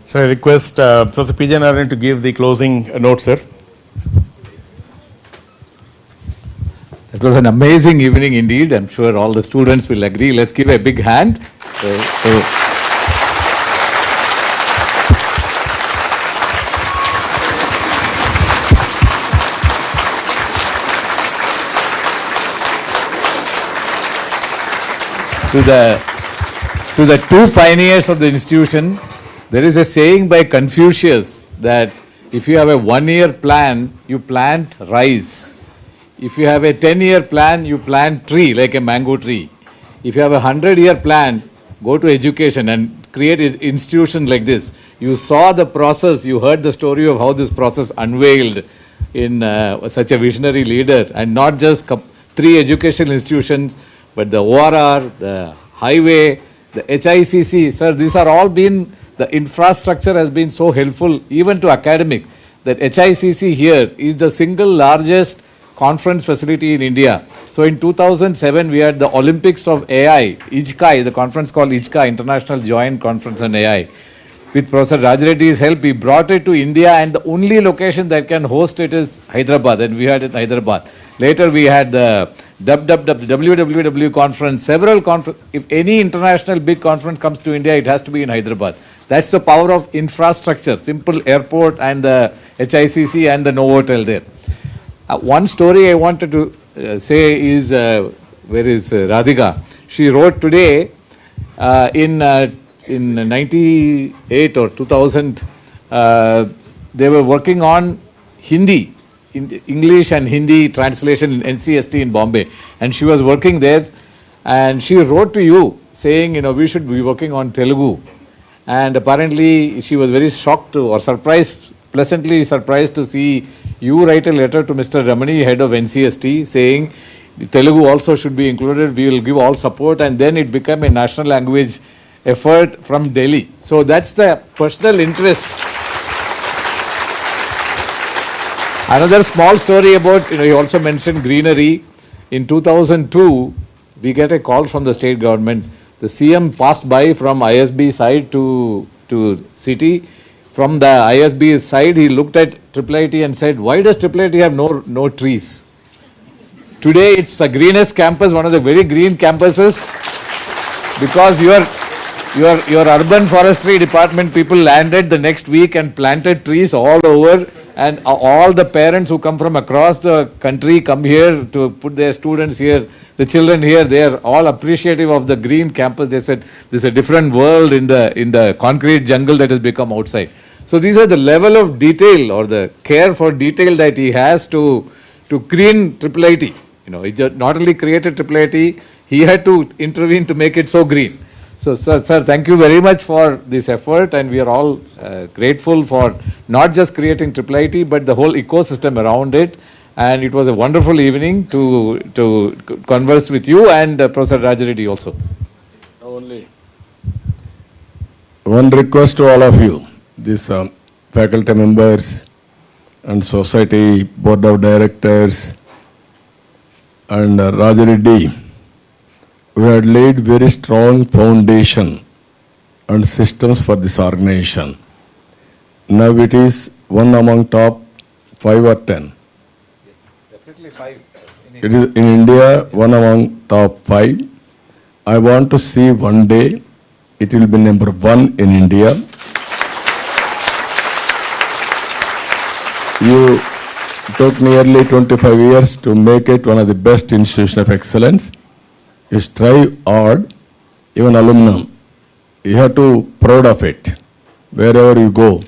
So I request Professor P.J. Narayanan to give the closing note, sir. It was an amazing evening indeed. I'm sure all the students will agree. Let's give a big hand. To the two pioneers of the institution, there is a saying by Confucius that if you have a 1-year plan, you plant rice. If you have a 10-year plan, you plant tree like a mango tree. If you have a 100-year plan, go to education and create an institution like this. You saw the process, you heard the story of how this process unveiled in such a visionary leader, and not just 3 educational institutions, but the ORR, the highway, the HICC. Sir, these are all been, the infrastructure has been so helpful even to academic, that HICC here is the single largest conference facility in India. So in 2007, we had the Olympics of AI, IJCAI, the conference called IJCAI, International Joint Conference on AI. With Professor Rajareddy's help, he brought it to India, and the only location that can host it is Hyderabad, and we had it in Hyderabad. Later we had the WWW conference, several conferences. If any international big conference comes to India, it has to be in Hyderabad. That's the power of infrastructure, simple airport and the HICC and the Novotel there. One story I wanted to say is, where is Radhika? She wrote today in 98 or 2000, they were working on Hindi, English and Hindi translation in NCST in Bombay. And she was working there, and she wrote to you saying, you know, we should be working on Telugu. And apparently she was very shocked to, or surprised, pleasantly surprised to see you write a letter to Mr. Ramani, head of NCST, saying Telugu also should be included, we will give all support, and then it became a national language effort from Delhi. So that's the personal interest. Another small story about, you know, you also mentioned greenery. In 2002, we get a call from the state government. The CM passed by from ISB side to city. From the ISB side, he looked at IIIT and said, why does IIIT have no trees? Today, it's the greenest campus, one of the very green campuses, because your urban forestry department people landed the next week and planted trees all over, and all the parents who come from across the country come here to put their students here, the children here. They are all appreciative of the green campus. They said there's a different world in the concrete jungle that has become outside. So these are the level of detail or the care for detail that he has to green IIIT. You know, he just not only created IIIT, he had to intervene to make it so green. So, sir, thank you very much for this effort, and we are all grateful for not just creating IIIT, but the whole ecosystem around it. And it was a wonderful evening to converse with you and Professor Rajareddy also. Only one request to all of you, these faculty members and society board of directors and Rajareddy. We had laid very strong foundation and systems for this organization. Now it is one among top 5 or 10. Yes, definitely 5. It is in India, one among top 5. I want to see one day it will be number 1 in India. You took nearly 25 years to make it one of the best institutions of excellence. You strive hard, even aluminum. You have to be proud of it. Wherever you go,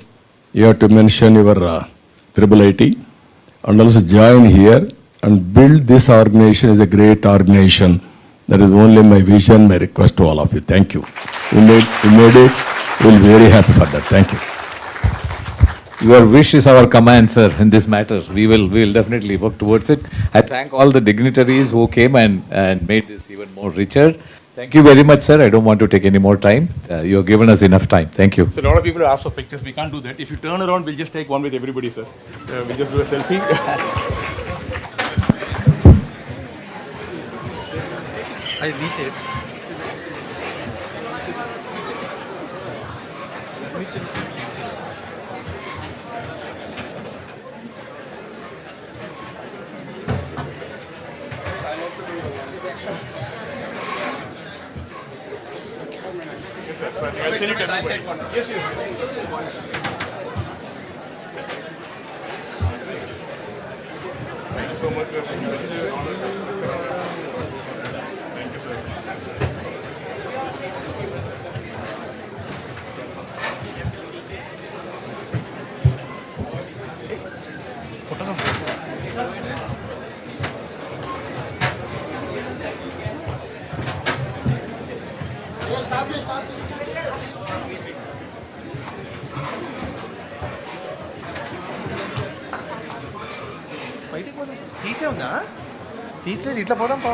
you have to mention your IIIT and also join here and build this organization as a great organization. That is only my vision, my request to all of you. Thank you. You made it. We'll be very happy for that. Thank you. Your wish is our command, sir, in this matter. We will definitely work towards it. I thank all the dignitaries who came and made this even more richer. Thank you very much, sir. I don't want to take any more time. You have given us enough time. Thank you. So a lot of people ask for pictures. We can't do that. If you turn around, we'll just take one with everybody, sir. We'll just do a selfie. I reach it. I'll send it to everybody. Yes, yes. Thank you so much, sir. Thank you, sir. Stop. తీసే ఉందా తీసలేదు ఇట్లా పోదాం పా